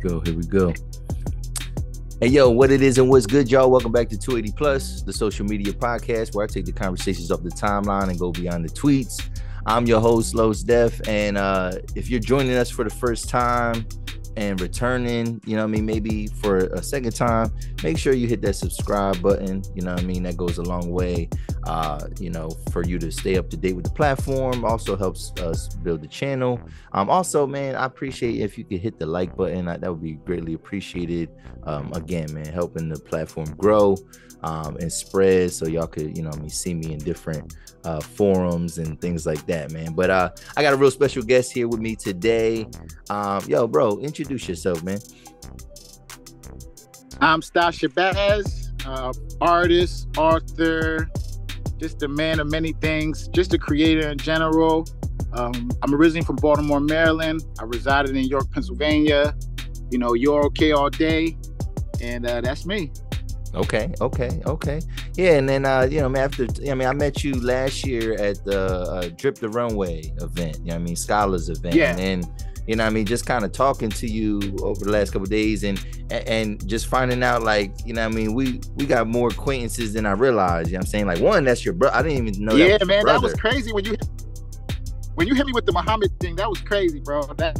go. Here we go. Hey, yo, what it is and what's good, y'all? Welcome back to 280 Plus, the social media podcast where I take the conversations off the timeline and go beyond the tweets. I'm your host, Los Def, and if you're joining us for the first time and returning, you know what I mean, maybe for a second time, make sure you hit that subscribe button, you know what I mean, that goes a long way, you know, for you to stay up to date with the platform. Also helps us build the channel. Also, man, I appreciate if you could hit the like button. That would be greatly appreciated. Again, man, helping the platform grow and spread so y'all could, you know what I mean, see me in different forums and things like that, man. But I got a real special guest here with me today. Yo, bro, introduce yourself, man. I'm Stah Shabazz, artist, author, just a man of many things, just a creator in general. I'm originally from Baltimore, Maryland. I resided in York, Pennsylvania. You know, you're okay all day, and that's me. Okay. Yeah, and then you know, man, I met you last year at the Drip the Runway event. You know what I mean, Scholars event. Yeah. And you know what I mean, just kind of talking to you over the last couple of days and just finding out, like, you know what I mean, we got more acquaintances than I realized. You know what I'm saying? Like, one, that's your brother. I didn't even know. Yeah, that was man, your brother. that was crazy when you hit me with the Muhammad thing. That was crazy, bro. That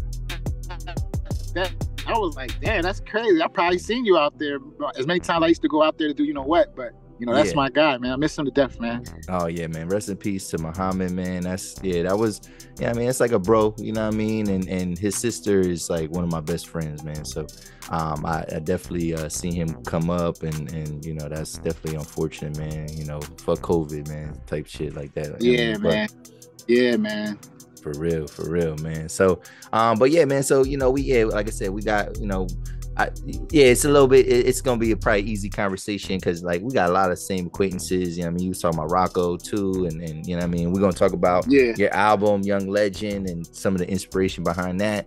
I was like, damn, that's crazy. I probably seen you out there as many times I used to go out there to do you know what, but you know, that's my guy, man. I miss him to death, man. Oh yeah, man. Rest in peace to Muhammad, man. That was, yeah, I mean, it's like a bro, you know what I mean? And his sister is like one of my best friends, man. So I definitely seen him come up and you know, that's definitely unfortunate, man. You know, fuck COVID, man, type shit like that. Yeah, man. Yeah, man. For real, man. So, but yeah, man. So, you know, like I said, we got, you know, it's a little bit, it's gonna be a probably easy conversation because like we got a lot of same acquaintances. You know what I mean? You was talking about Rokko too, and you know what I mean, we're gonna talk about your album Young Legend and some of the inspiration behind that.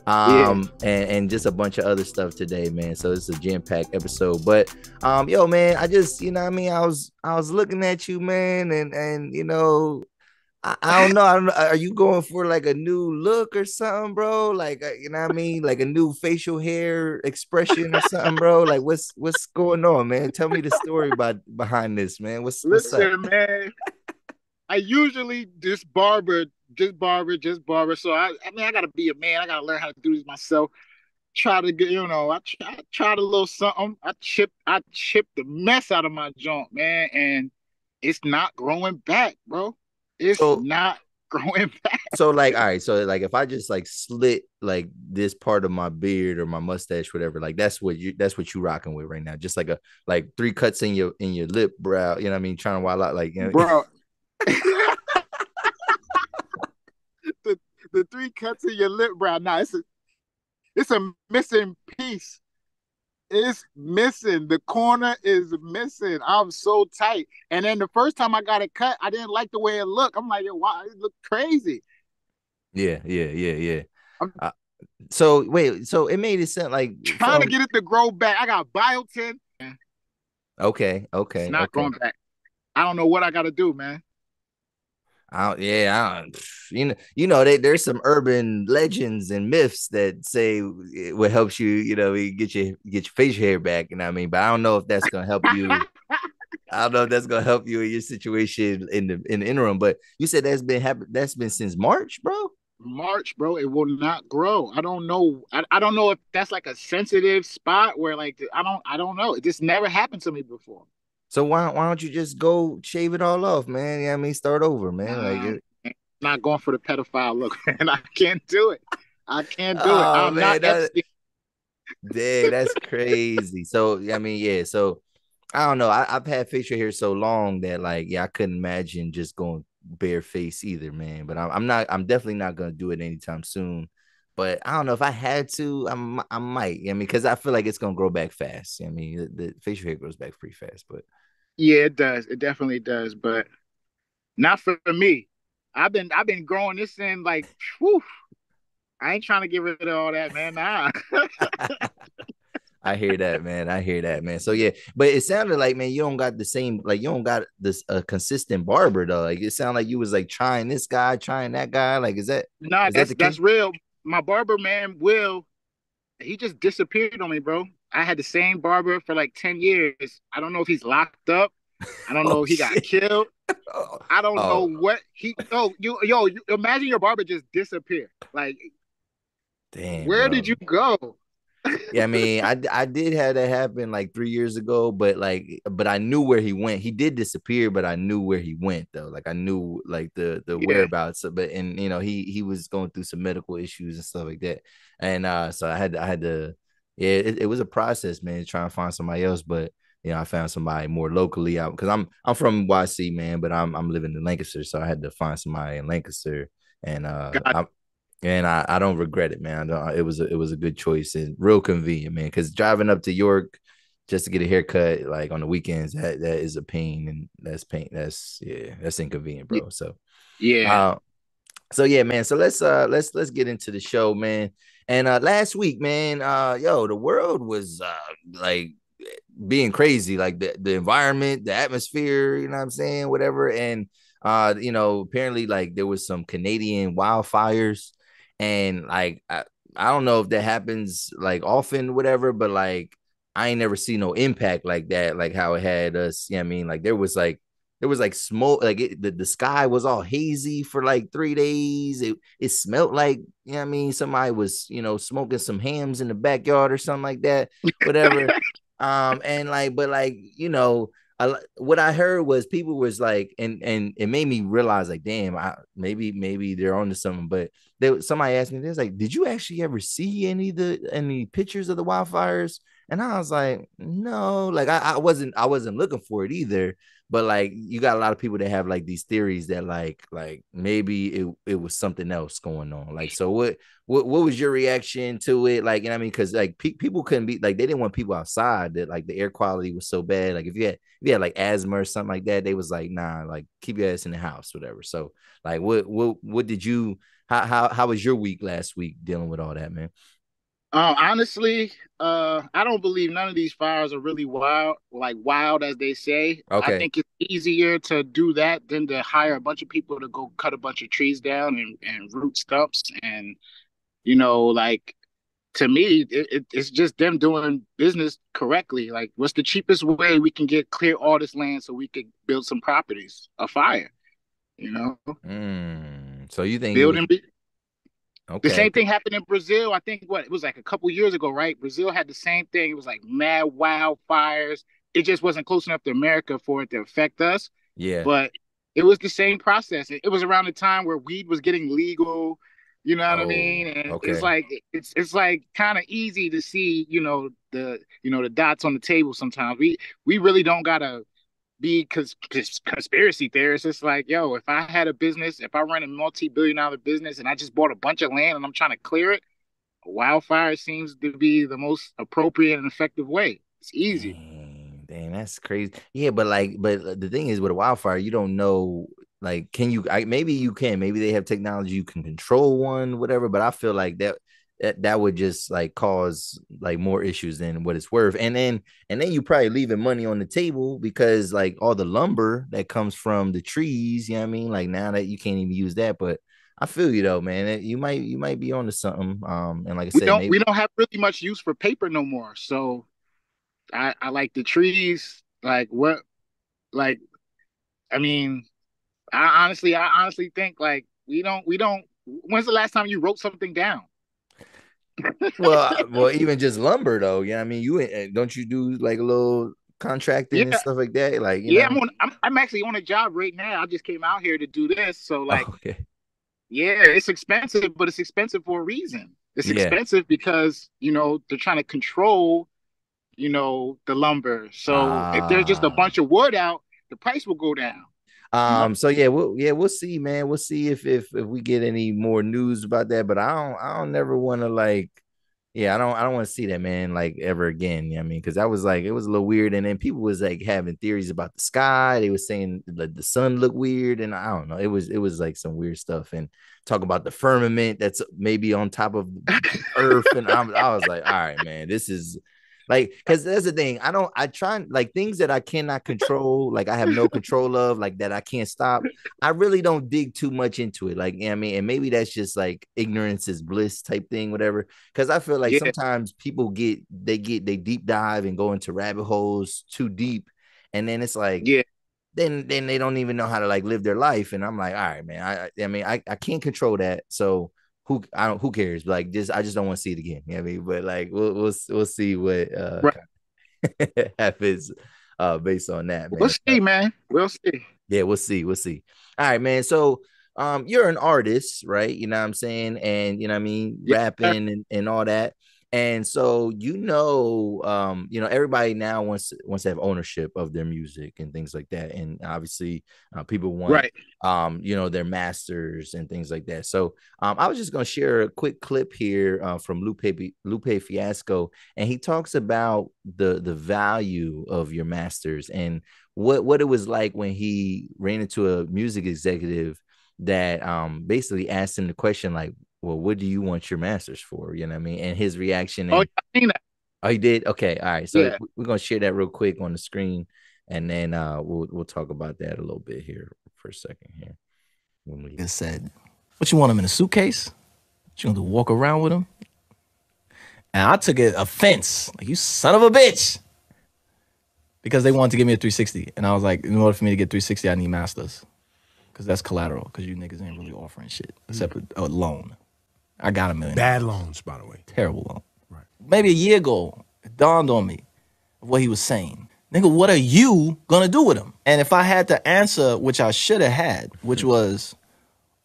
And just a bunch of other stuff today, man. So it's a jam-packed episode. But yo, man, I just, you know what I mean, I was looking at you, man, and you know, I don't know. Are you going for like a new look or something, bro? Like, you know what I mean? Like a new facial hair expression or something, bro? Like, what's going on, man? Tell me the story behind this, man. What's up? Man, I usually just barber. So I mean, I gotta be a man. I gotta learn how to do this myself. Try to get, you know, I tried a little something. I chipped the mess out of my joint, man, and it's not growing back, bro. It's not growing back. So like, all right, so like if I just like slit like this part of my beard or my mustache, whatever, like that's what you rocking with right now. Just like 3 cuts in your lip brow, you know what I mean? Trying to wild out, like, you know, bro. the 3 cuts in your lip brow. Now it's a missing piece. It's missing. The corner is missing. I'm so tight. And then the first time I got it cut, I didn't like the way it looked. I'm like, wow, it looked crazy. Yeah. So wait, so it made it sound like trying to get it to grow back. I got biotin. Okay. It's not growing back. I don't know what I got to do, man. You know, there's some urban legends and myths that say what helps you, you know, get your facial hair back. You know what I mean? But I don't know if that's gonna help you. I don't know if that's gonna help you in your situation in the interim. But you said that's been since March, bro. March, bro. It will not grow. I don't know. I don't know if that's like a sensitive spot where like I don't know. It just never happened to me before. So why don't you just go shave it all off, man? You know what I mean, start over, man. I'm not going for the pedophile look, man. I can't do it. I'm man, not Epstein. Dang, that's crazy. So I mean, yeah. So I don't know. I've had facial hair so long that like, yeah, I couldn't imagine just going bare face either, man. But I'm definitely not gonna do it anytime soon. But I don't know if I had to, I might. I mean, because I feel like it's gonna grow back fast. I mean, the facial hair grows back pretty fast, but yeah, it does. It definitely does, but not for me. I've been growing this in like, whew, I ain't trying to get rid of all that, man. Nah. I hear that, man. So yeah, but it sounded like, man, you don't got the same, like you don't got this consistent barber though. Like it sounded like you was like trying this guy, trying that guy. Like, is that? Nah, that's real. My barber, man, Will, he just disappeared on me, bro. I had the same barber for like 10 years. I don't know if he's locked up. I don't Oh know if he got shit. killed. Oh, I don't know oh what he. Oh, you imagine your barber just disappear. Like, damn, where did bro. you go? Yeah, I mean, I did have that happen like 3 years ago, but but I knew where he went. He did disappear, but I knew where he went though. Like I knew like the Yeah, whereabouts. But and he was going through some medical issues and stuff like that. And so I had to yeah, it was a process, man, trying to find somebody else. But I found somebody more locally out because I'm from YC, man, but I'm living in Lancaster, so I had to find somebody in Lancaster. And God, I don't regret it, man. It was a good choice and real convenient, man. Because driving up to York just to get a haircut, like on the weekends, that is a pain, and that's pain. That's inconvenient, bro. So, yeah. uh, so yeah, man. So let's get into the show, man. And last week, man, the world was like being crazy, like the environment, the atmosphere, you know what I'm saying, whatever. And apparently like there was some Canadian wildfires, and like I don't know if that happens like often, whatever, but like I ain't never seen no impact like that, like how it had us. I mean, like there was like smoke, like the sky was all hazy for like 3 days. It smelled like, I mean, somebody was, smoking some hams in the backyard or something like that, whatever. And like, but like, what I heard was people was like, and it made me realize like, damn, maybe they're onto something. But somebody asked me this, like, did you actually ever see any pictures of the wildfires? And I was like, no, like I wasn't looking for it either. But like you got a lot of people that have like these theories that like maybe it was something else going on. Like, so what was your reaction to it? Like, I mean, because like people couldn't be like, they didn't want people outside, that like the air quality was so bad. Like if you had like asthma or something like that, they was like, nah, like keep your ass in the house, whatever. So like what did you how was your week last week dealing with all that, man? Honestly, I don't believe none of these fires are really wild, like wild as they say. I Okay. think it's easier to do that than to hire a bunch of people to go cut a bunch of trees down and root stumps. And, like, to me, it's just them doing business correctly. Like, what's the cheapest way we can clear all this land so we could build some properties? A fire, you know, So you think it was building. The okay? same thing happened in Brazil. I think it was like a couple years ago, right? Brazil had the same thing. It was like mad wildfires. It just wasn't close enough to America for it to affect us. Yeah. But it was the same process. It was around the time where weed was getting legal. You know what I Oh, mean? And it's okay. like it's like kind of easy to see, the dots on the table sometimes. We really don't gotta be conspiracy theorists. It's like, yo, if I had a business, if I run a multi-billion-dollar business and I just bought a bunch of land and I'm trying to clear it, a wildfire seems to be the most appropriate and effective way. It's easy. Dang, that's crazy. Yeah, but the thing is with a wildfire, you don't know. Like, can you? Maybe you can. Maybe they have technology you can control one, whatever. But I feel like that would just like cause like more issues than what it's worth. And then you probably leaving money on the table because like all the lumber that comes from the trees. You know what I mean? Like now that you can't even use that, but. I feel you though, man. You might be onto something. And like I We said, don't maybe we don't have really much use for paper no more. So I like the trees. Like what? Like I mean, I honestly think like we don't. When's the last time you wrote something down? well, even just lumber though. Yeah, I mean, don't you do like a little contracting and Yeah, stuff like that? Like, yeah. I'm actually on a job right now. I just came out here to do this. So like, Okay. yeah, it's expensive, but it's expensive for a reason. It's Yeah. expensive because, they're trying to control, the lumber. So if there's just a Ah. bunch of wood out, the price will go down, you know? So we'll see, man. We'll see if we get any more news about that. But I don't never want to like, yeah, I don't want to see that, man, like ever again. You know what I mean? Because that was like, it was a little weird. And then people was like having theories about the sky. They was saying like the sun looked weird, and I don't know. It was like some weird stuff, and talk about the firmament that's maybe on top of Earth. And I was like, all right, man, Like, because that's the thing. I try like things that I cannot control, like I have no control of, like that I can't stop. I really don't dig too much into it. Like, you know what I mean, and maybe that's just like ignorance is bliss type thing, whatever. Because I feel like Yeah, sometimes people they deep dive and go into rabbit holes too deep, and then it's like yeah. then they don't even know how to like live their life. And I'm like, all right, man. I mean, I can't control that. So who cares? Like just I just don't want to see it again. You know what I mean? But like we'll see what Right. happens based on that, We'll man. see, man. We'll see. Yeah, we'll see. We'll see. All right, man. So you're an artist, right? You know what I'm saying? And you know what I mean, Yeah. rapping and all that. And so everybody now wants to have ownership of their music and things like that. And obviously, people want Right. their masters and things like that. So I was just gonna share a quick clip here from Lupe Fiasco, and he talks about the value of your masters and what it was like when he ran into a music executive that basically asked him the question like, well, what do you want your masters for? You know what I mean? And his reaction Oh, and I seen that. oh, he did. Okay, all right. So Yeah. we're gonna share that real quick on the screen, and then we'll talk about that a little bit here for a second here. When we said, what you want him in a suitcase? What you gonna do? Walk around with him? And I took it offense, like you son of a bitch, because they wanted to give me a 360, and I was like, in order for me to get 360, I need masters, because that's collateral. Because you niggas ain't really offering shit except a loan. I got $1 million. Bad loans, by the way. Terrible loan. Right. Maybe a year ago, it dawned on me of what he was saying. Nigga, what are you gonna do with him? And if I had to answer, which I should have had, which was,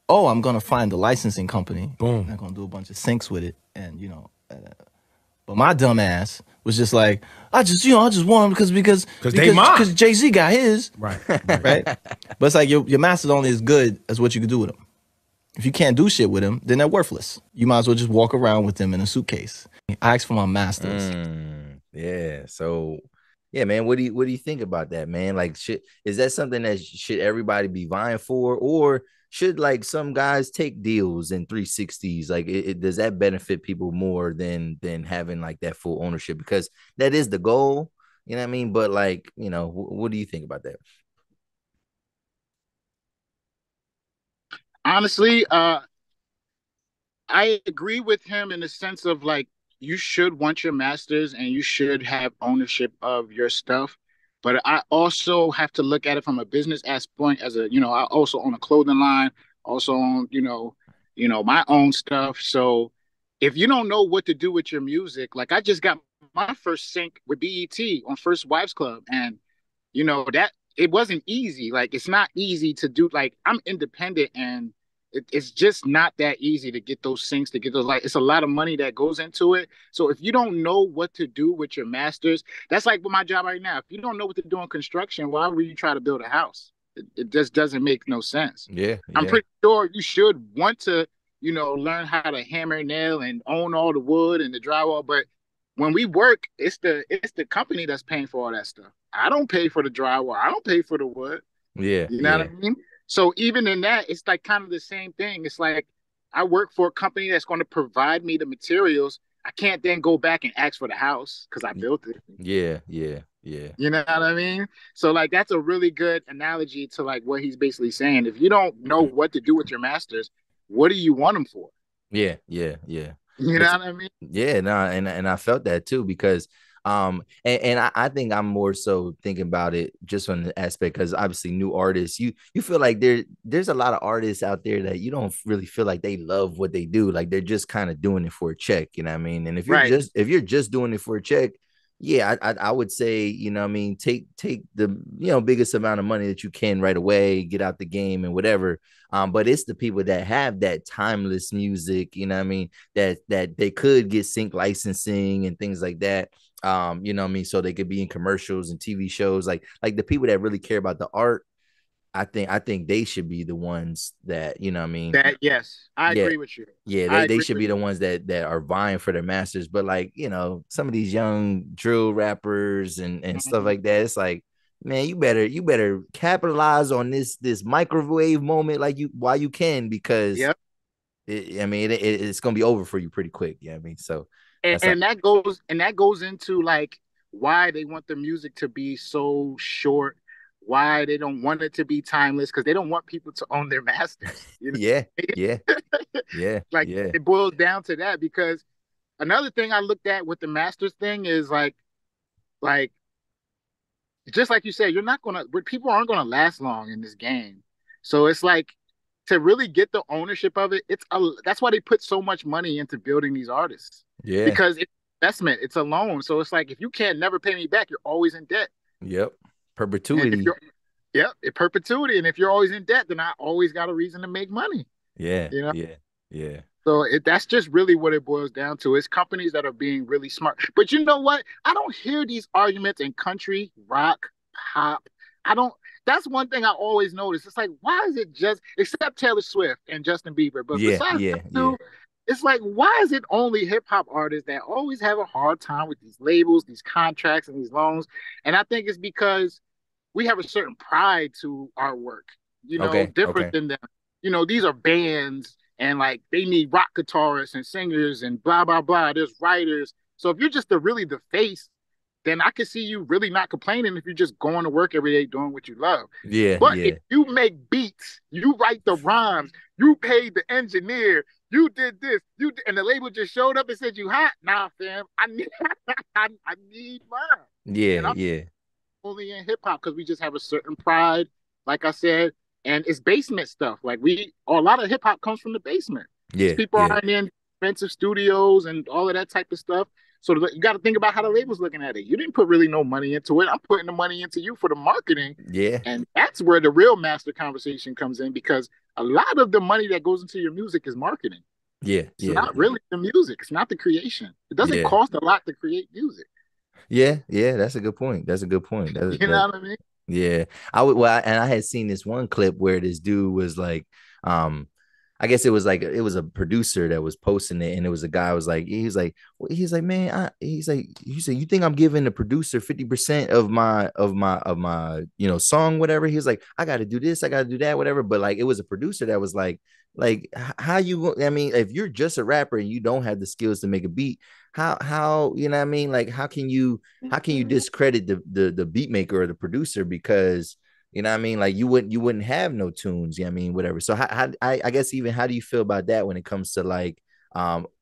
oh, I'm gonna find the licensing company. Boom. I'm gonna do a bunch of syncs with it, and but my dumb ass was just like, I just want him because they mine. Because Jay-Z got his. Right. Right. But it's like your master's only as good as what you can do with him. If you can't do shit with him, then they're worthless. You might as well just walk around with them in a suitcase. I asked for my masters. Yeah. So yeah, man, what do you think about that, man? Like, is that something that should everybody be vying for, or should like some guys take deals in 360s? Like, does that benefit people more than having like that full ownership? Because that is the goal, you know what I mean? But like, what do you think about that? Honestly, I agree with him in the sense of like you should want your masters and you should have ownership of your stuff. But I also have to look at it from a business aspect as I also own a clothing line, also own, my own stuff. So if you don't know what to do with your music, like I just got my first sync with BET on First Wives Club, and that it wasn't easy. Like it's not easy to do. Like I'm independent, and it's just not that easy to get those syncs, to get those, like it's a lot of money that goes into it. So if you don't know what to do with your masters, that's like with my job right now. If you don't know what to do in construction, why would you try to build a house? It just doesn't make no sense. Yeah. I'm pretty sure you should want to, learn how to hammer and nail and own all the wood and the drywall. But when we work, it's the company that's paying for all that stuff. I don't pay for the drywall. I don't pay for the wood. Yeah. You know what I mean? So even in that, it's like kind of the same thing. It's like I work for a company that's going to provide me the materials. I can't then go back and ask for the house because I built it. Yeah. You know what I mean? So like that's a really good analogy to like what he's basically saying. If you don't know what to do with your masters, what do you want them for? Yeah. You know what I mean? Yeah, no, and I felt that too, because and I think I'm more so thinking about it just from the aspect, because obviously new artists, you feel like there's a lot of artists out there that you don't really feel like they love what they do, like they're just kind of doing it for a check, you know what I mean? And if you're just doing it for a check, yeah, I would say, you know what I mean, take the biggest amount of money that you can right away, get out the game and whatever. But it's the people that have that timeless music, you know what I mean, that they could get sync licensing and things like that. You know what I mean, so they could be in commercials and TV shows, like the people that really care about the art. I think they should be the ones that, you know what I mean? Yes, I agree with you. Yeah, they should be the ones that are vying for their masters. But like, some of these young drill rappers and stuff like that, it's like, man, you better capitalize on this microwave moment while you can, because it's gonna be over for you pretty quick. Yeah, I mean, so that's And that goes into like why they want the music to be so short, why they don't want it to be timeless, because they don't want people to own their masters. You know, yeah, yeah, yeah, like yeah, it boils down to that. Because another thing I looked at with the masters thing is like just like you said, people aren't gonna last long in this game. So it's like to really get the ownership of it, that's why they put so much money into building these artists yeah, because it's investment, it's a loan. So it's like if you can't never pay me back, you're always in debt. yep, And if perpetuity. you're yeah, in perpetuity. And if you're always in debt, then I always got a reason to make money. Yeah, You know. yeah, yeah, So that's just really what it boils down to. It's companies that are being really smart. But you know what? I don't hear these arguments in country, rock, pop. I don't. That's one thing I always notice. It's like, why is it just, except Taylor Swift and Justin Bieber, but yeah, besides yeah, that yeah, two, it's like, why is it only hip hop artists that always have a hard time with these labels, these contracts, and these loans? And I think it's because we have a certain pride to our work, okay, different okay, than them. These are bands and like they need rock guitarists and singers and blah blah blah. There's writers. So if you're just really the face, then I can see you really not complaining if you're just going to work every day doing what you love. yeah, But if yeah, you make beats, you write the rhymes, you paid the engineer, you did this, and the label just showed up and said you hot. Nah, fam, I need I need mine. yeah, And I'm yeah, only in hip hop because we just have a certain pride, like I said, and it's basement stuff. Like a lot of hip hop comes from the basement. These yeah, people yeah, aren't in expensive studios and all of that type of stuff. So you got to think about how the label's looking at it. You didn't put really no money into it. I'm putting the money into you for the marketing, yeah, and that's where the real master conversation comes in because a lot of the money that goes into your music is marketing. yeah, It's yeah, not really the music. It's not the creation. It doesn't yeah. cost a lot to create music. Yeah, yeah, that's a good point. That's a good point. You know what I mean? Yeah, I would. Well, and I had seen this one clip where this dude was like, um, I guess it was a producer that was posting it, and it was a guy was like, he's like, man, he's like, you say you think I'm giving the producer 50% of my song, whatever. He was like, I got to do this, I got to do that, whatever. But like, it was a producer that was like how you? I mean, if you're just a rapper and you don't have the skills to make a beat, how you know what I mean? Like, how can you discredit the beat maker or the producer because you know what I mean? Like you wouldn't have no tunes, you know what I mean, whatever. So I guess even how do you feel about that when it comes to like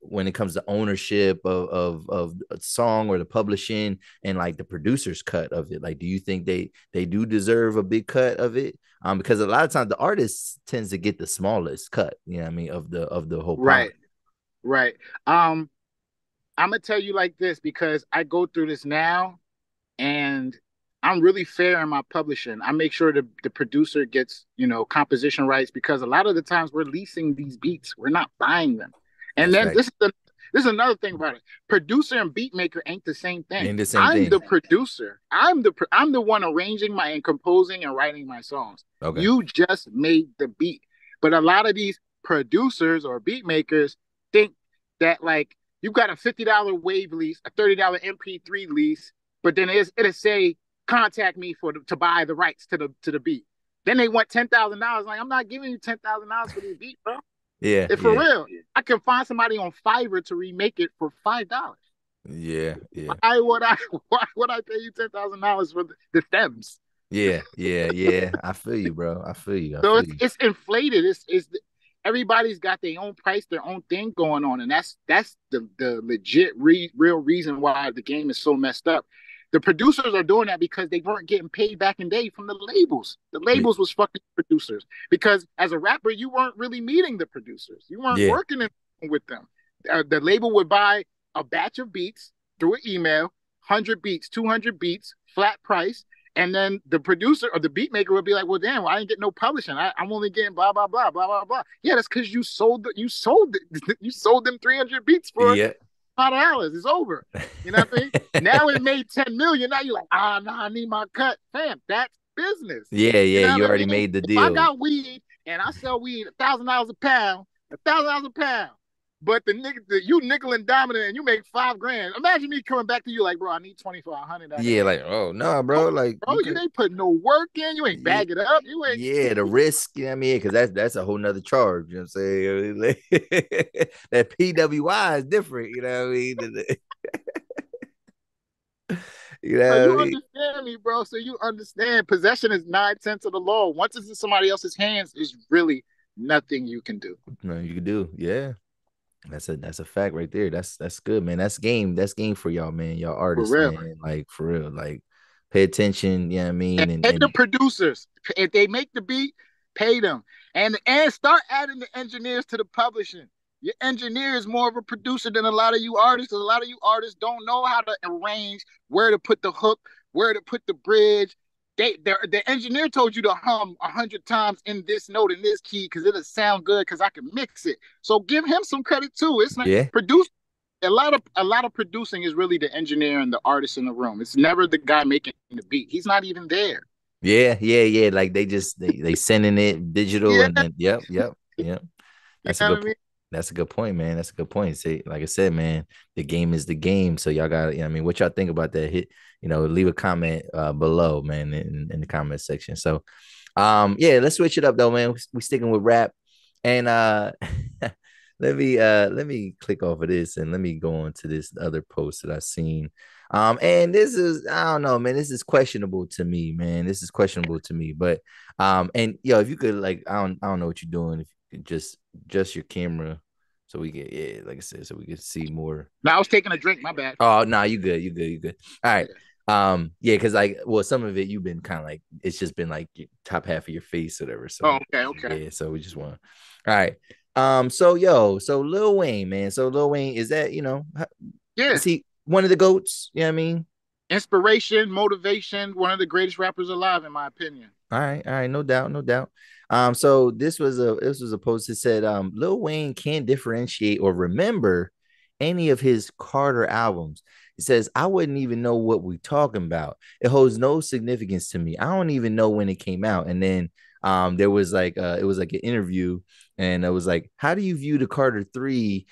when it comes to ownership of a song or the publishing and like the producer's cut of it? Like do you think they do deserve a big cut of it? Because a lot of times the artist tends to get the smallest cut, you know what I mean, of the whole pie. Right, right. I'm gonna tell you like this because I go through this now, and I'm really fair in my publishing. I make sure the producer gets, composition rights because a lot of the times we're leasing these beats. We're not buying them. And That's then fact. this is another thing about it. Producer and beat maker ain't the same thing. Ain't the same I'm thing. the producer. I'm the one arranging and composing and writing my songs. Okay. You just made the beat. But a lot of these producers or beat makers think that like you got a $50 wave lease, a $30 MP3 lease, but then it'll say contact me to buy the rights to the beat. Then they want $10,000. Like I'm not giving you $10,000 for this beat, bro. Yeah, If for yeah, real, I can find somebody on Fiverr to remake it for $5. yeah, yeah. Why would I pay you $10,000 for the stems? Yeah, yeah, yeah. I feel you, bro. I feel you. I So feel it's you. it's inflated. It's everybody's got their own price, their own thing going on, and that's the legit real reason why the game is so messed up. The producers are doing that because they weren't getting paid back in day from the labels. The labels was fucking producers because as a rapper, you weren't really meeting the producers. You weren't Yeah, working with them. The label would buy a batch of beats through an email, 100 beats, 200 beats, flat price. And then the producer or the beat maker would be like, "Well, damn, well, I didn't get no publishing. I'm only getting blah blah blah blah blah blah." Yeah, that's because you sold you sold them 300 beats for yeah. $5. It's over. You know what I mean? Now it made 10 million. Now you're like, nah, I need my cut, fam. That's business. Yeah, You yeah. know You what I already mean? made the If I deal. got weed and I sell weed $1,000 a pound, $1,000 a pound. but you nickel and diamond and you make $5,000. Imagine me coming back to you like, bro, I need 2,500 out of Yeah, that. like, oh no, bro, like Bro, you you could, ain't putting no work in. You ain't yeah, bag it up. You ain't. yeah, the risk, you know what I mean? Because that's a whole nother charge. You know what I'm saying? That PWI is different. You know what I mean? You So know you what I mean? understand me, bro. So you understand possession is 9/10 of the law. Once it's in somebody else's hands, there's really nothing you can do. No, you can do, yeah. That's a fact right there. That's good, man. That's game. That's game for y'all, man. Y'all For artists, real. man. Like for real. Like pay attention. You know what I And mean? pay the And producers. If they make the beat, pay them. And start adding the engineers to the publishing. Your engineer is more of a producer than a lot of you artists. A lot of you artists don't know how to arrange, where to put the hook, where to put the bridge. The engineer told you to hum 100 times in this note in this key because it'll sound good because I can mix it. So give him some credit too. It's not yeah, produce. A lot of producing is really the engineer and the artist in the room. It's never the guy making the beat. He's not even there. yeah. Like they sending it digital Yeah, and yep. you That's a know good what I mean. that's a good point, man. That's a good point. See, like I said, man, the game is the game. So y'all got, you know what I mean, what y'all think about that? Hit, leave a comment below, man, in the comment section. So yeah, let's switch it up though, man. We sticking with rap. And let me click off of this and let me go on to this other post that I've seen. And this is, I don't know, man. This is questionable to me, man. This is questionable to me. But and yo, if you could, like, I don't know what you're doing. If you could just your camera so we get, yeah, like I said, so we can see more. Now I was taking a drink. My bad. Oh, no, you good. All right. Yeah, because like, well, some of it you've been kind of like, it's just been like your top half of your face or whatever. So Oh, okay. yeah, so we just want. All right. So Lil Wayne, man. So Lil Wayne, is that, Yeah. is he one of the goats? You know what I mean? Inspiration, motivation, one of the greatest rappers alive, in my opinion. All right, no doubt, no doubt. So this was a post that said, Lil Wayne can't differentiate or remember any of his Carter albums. It says, I wouldn't even know what we're talking about. It holds no significance to me. I don't even know when it came out. And then there was like it was like an interview, and it was like, how do you view the Carter 3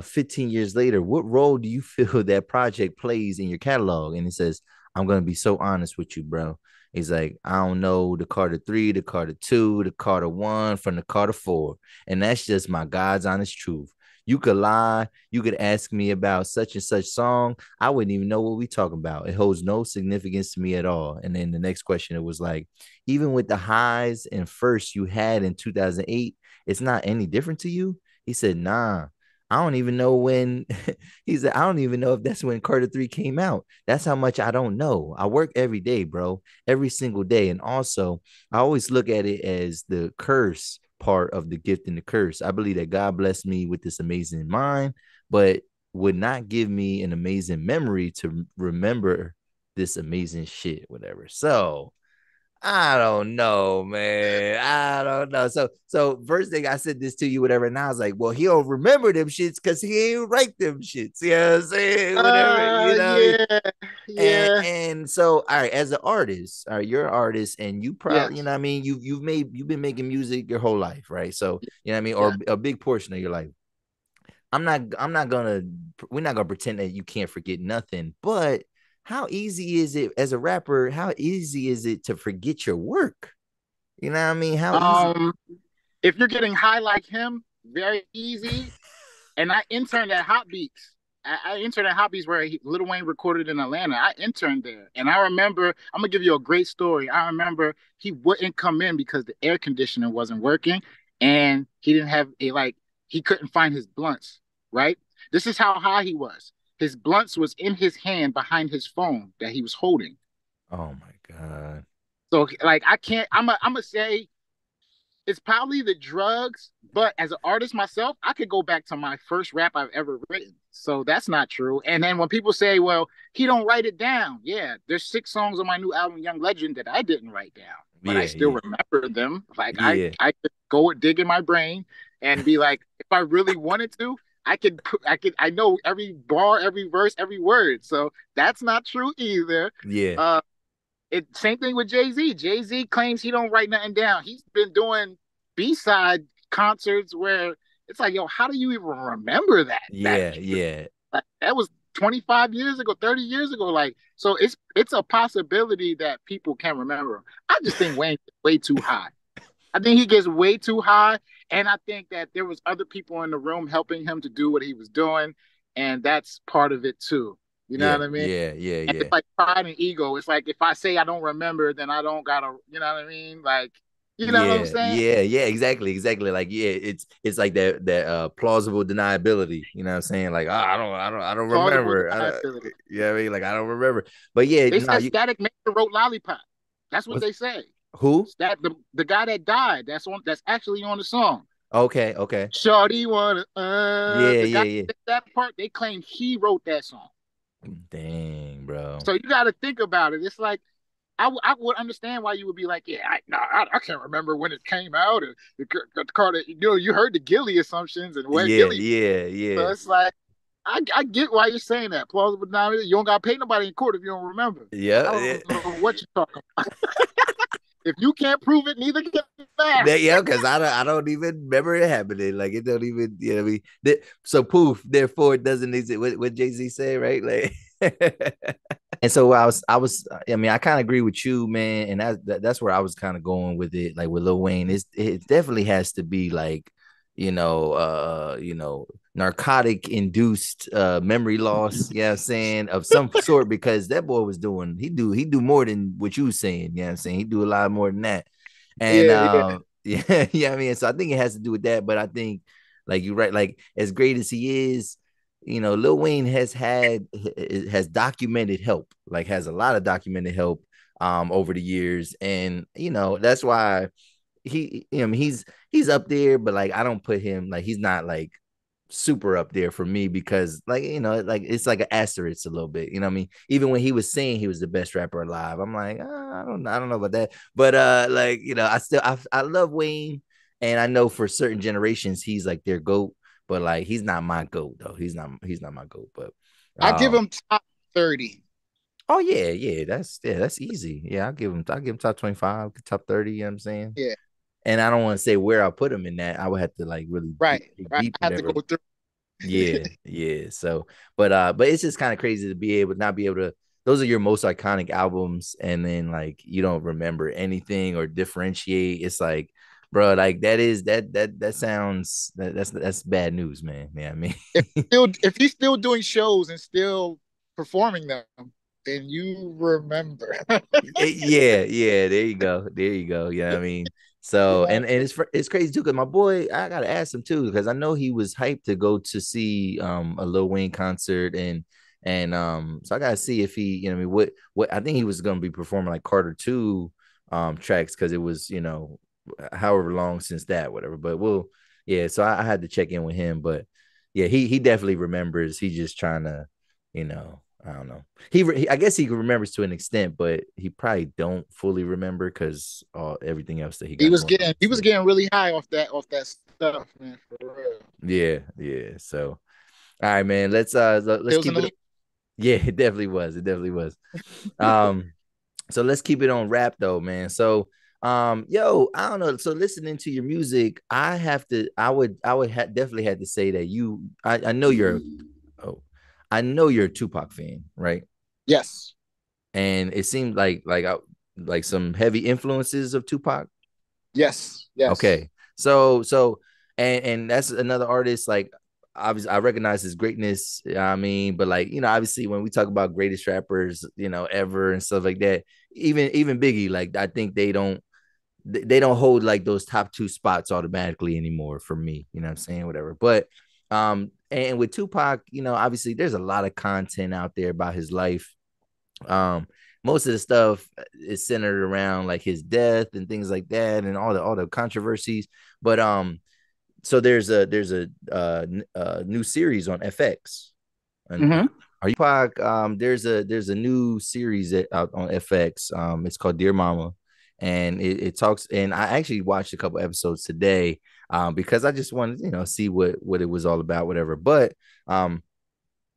15 years later? What role do you feel that project plays in your catalog? And it says, I'm gonna be so honest with you, bro. He's like, I don't know the Carter 3, the Carter 2, the Carter 1 from the Carter 4. And that's just my God's honest truth. You could lie. You could ask me about such and such song. I wouldn't even know what we talking about. It holds no significance to me at all. And then the next question, it was like, even with the highs and first you had in 2008, it's not any different to you? He said, nah. I don't even know when. He said, I don't even know if that's when Carter 3 came out. That's how much I don't know. I work every day, bro, every single day. And also, I always look at it as the curse part of the gift and the curse. I believe that God blessed me with this amazing mind, but would not give me an amazing memory to remember this amazing shit, whatever. So I don't know, man. I don't know. So first thing I said this to you, whatever, and I was like, well, he don't remember them shits because he ain't write them shits. You know what I'm saying? Whatever, Yeah, And yeah, and so, all right, as an artist, all right, you're an artist, and you probably, yes, what I mean, you've been making music your whole life, right? So, what I mean, yeah. or a big portion of your life. I'm not gonna, we're not gonna pretend that you can't forget nothing, but how easy is it as a rapper? How easy is it to forget your work? You know what I mean? How easy? Um, if you're getting high like him, very easy. And I interned at Hot Beats. I interned at Hot Beats where Lil Wayne recorded in Atlanta. I interned there, and I remember. I'm gonna give you a great story. I remember he wouldn't come in because the air conditioner wasn't working, and he didn't have a like. He couldn't find his blunts. Right. This is how high he was. His blunts was in his hand behind his phone that he was holding. Oh my God. So like I can't. I'm gonna say it's probably the drugs, but as an artist myself, I could go back to my first rap I've ever written. So that's not true. And then when people say, well, he don't write it down. Yeah, there's 6 songs on my new album, Young Legend, that I didn't write down, but I Yeah, still yeah, remember them. Like yeah, I could go dig in my brain and be like, if I really wanted to, I know every bar, every verse, every word. So that's not true either. yeah, Uh, same thing with Jay-Z. Jay-Z claims he don't write nothing down. He's been doing B-side concerts where It's like, yo, how do you even remember that? Yeah, yeah. That was 25 years ago, 30 years ago. Like, so it's a possibility that people can remember him. I just think Wayne's way too high. I think he gets way too high, and I think that there was other people in the room helping him to do what he was doing, and that's part of it too. You know Yeah, what I mean? yeah, yeah, And yeah. it's like pride and ego. It's like if I say I don't remember, then I don't gotta. You know what I mean? Like, you know what I'm Yeah, saying? yeah, yeah, exactly. Like, yeah, it's like that plausible deniability. You know what I'm saying? Like, I don't Plausible remember. deniability. You know what I mean? Like, I don't remember. But yeah, They no, said you Static Major wrote Lollipop. That's what was they say. who? That the guy that died. That's actually on the song. Okay, okay. Shorty wanna Yeah, the yeah, guy yeah. that part. They claim he wrote that song. Dang, bro. So you got to think about it. It's like I would understand why you would be like, yeah, I can't remember when it came out. Or the car that you heard the Gilly assumptions and where Yeah, Gilly. yeah, So yeah. it's like I get why you're saying that. Plausible deniability. You don't got to pay nobody in court if you don't remember. I Yeah, don't know what you're talking about. If you can't prove it, neither can I. yeah, because I don't even remember it happening. Like it don't even, you know what I mean? So poof, therefore it doesn't exist. What Jay-Z say, right? Like and so I mean, I kind of agree with you, man. And that's where I was kind of going with it, like with Lil Wayne. It definitely has to be like, narcotic induced memory loss, yeah, I'm saying, of some sort, because that boy was doing he do more than what you was saying, yeah, I'm saying he do a lot more than that. And Yeah, yeah. yeah, yeah, I mean, so I think it has to do with that. But I think, like you're right, like as great as he is, Lil Wayne has documented help, like has a lot of documented help over the years. And that's why he's up there, but like I don't put him, like he's not like super up there for me, because like like it's like an asterisk a little bit, what I mean? Even when he was saying he was the best rapper alive, I'm like, I don't know about that. But like I love Wayne, and I know for certain generations he's like their goat, but like he's not my goat though. He's not my goat. But I give him top 30. oh yeah, that's easy. Yeah, I'll give him top 25, top 30, you know what I'm saying? Yeah, And I don't want to say where I'll put him in that. I would have to like really right, dig right. deep, I have to whatever. go through. Yeah, yeah. So, but it's just kind of crazy to not be able to. Those are your most iconic albums, and then like you don't remember anything or differentiate. It's like, bro, like that sounds that's bad news, man. Yeah, I mean, If he's still doing shows and still performing them, then you remember. yeah, yeah. There you go. Yeah, I mean, so Yeah. and it's crazy too, because my boy, I gotta ask him too, because I know he was hyped to go to see a Lil Wayne concert, and so I gotta see if he, what I mean, what I think he was gonna be performing like Carter 2 tracks, because it was however long since that, whatever. But yeah. So I had to check in with him, but yeah, he definitely remembers. He just trying to, I don't know. I guess he remembers to an extent, but he probably don't fully remember because everything else that he got going on. He was So getting really high off that stuff, man, for real. yeah, yeah. So all right, man. Let's Pills in keep the it. leaf. Yeah, it definitely was. It definitely was. Um, so let's keep it on rap though, man. So yo, I don't know. So listening to your music, I would definitely had to say that I know oh, I know you're a Tupac fan, right? Yes. And it seemed like some heavy influences of Tupac. Yes. Yes. Okay, so and that's another artist. Like, obviously, I recognize his greatness. I mean, but like obviously, when we talk about greatest rappers, ever and stuff like that, even Biggie, like I think they don't hold like those top two spots automatically anymore for me. You know what I'm saying? Whatever. But and with Tupac, obviously, there's a lot of content out there about his life. um Most of the stuff is centered around like his death and things like that, and all the controversies. But so there's a new series on FX. And Mm-hmm. are you Pac? There's a new series out on FX. It's called Dear Mama, and it talks. And I actually watched a couple episodes today, because I just wanted see what it was all about, whatever. But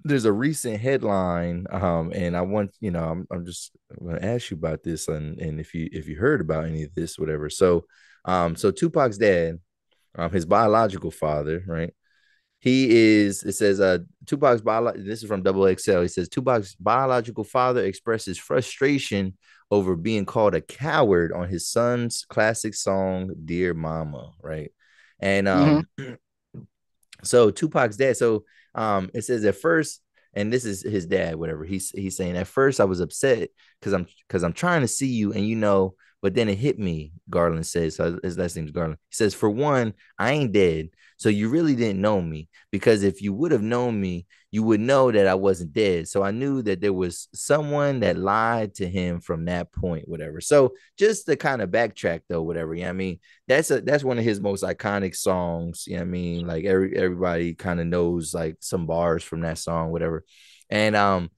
there's a recent headline, and I want I'm just going to ask you about this, and if you heard about any of this, whatever. So Tupac's dad, his biological father, right? He is, it says, Tupac's this is from Double XL. He says Tupac's biological father expresses frustration over being called a coward on his son's classic song, Dear Mama, right? And so Tupac's dad, so it says at first, and this is his dad, whatever. He's saying at first I was upset because I'm trying to see you, and but then it hit me, Garland says. So his last name's Garland. He says, for one, I ain't dead. So you really didn't know me, because if you would have known me, you would know that I wasn't dead. So I knew that there was someone that lied to him from that point, whatever. So just to kind of backtrack though, whatever. I mean, that's one of his most iconic songs. You know what I mean? Like everybody kind of knows like some bars from that song, whatever. And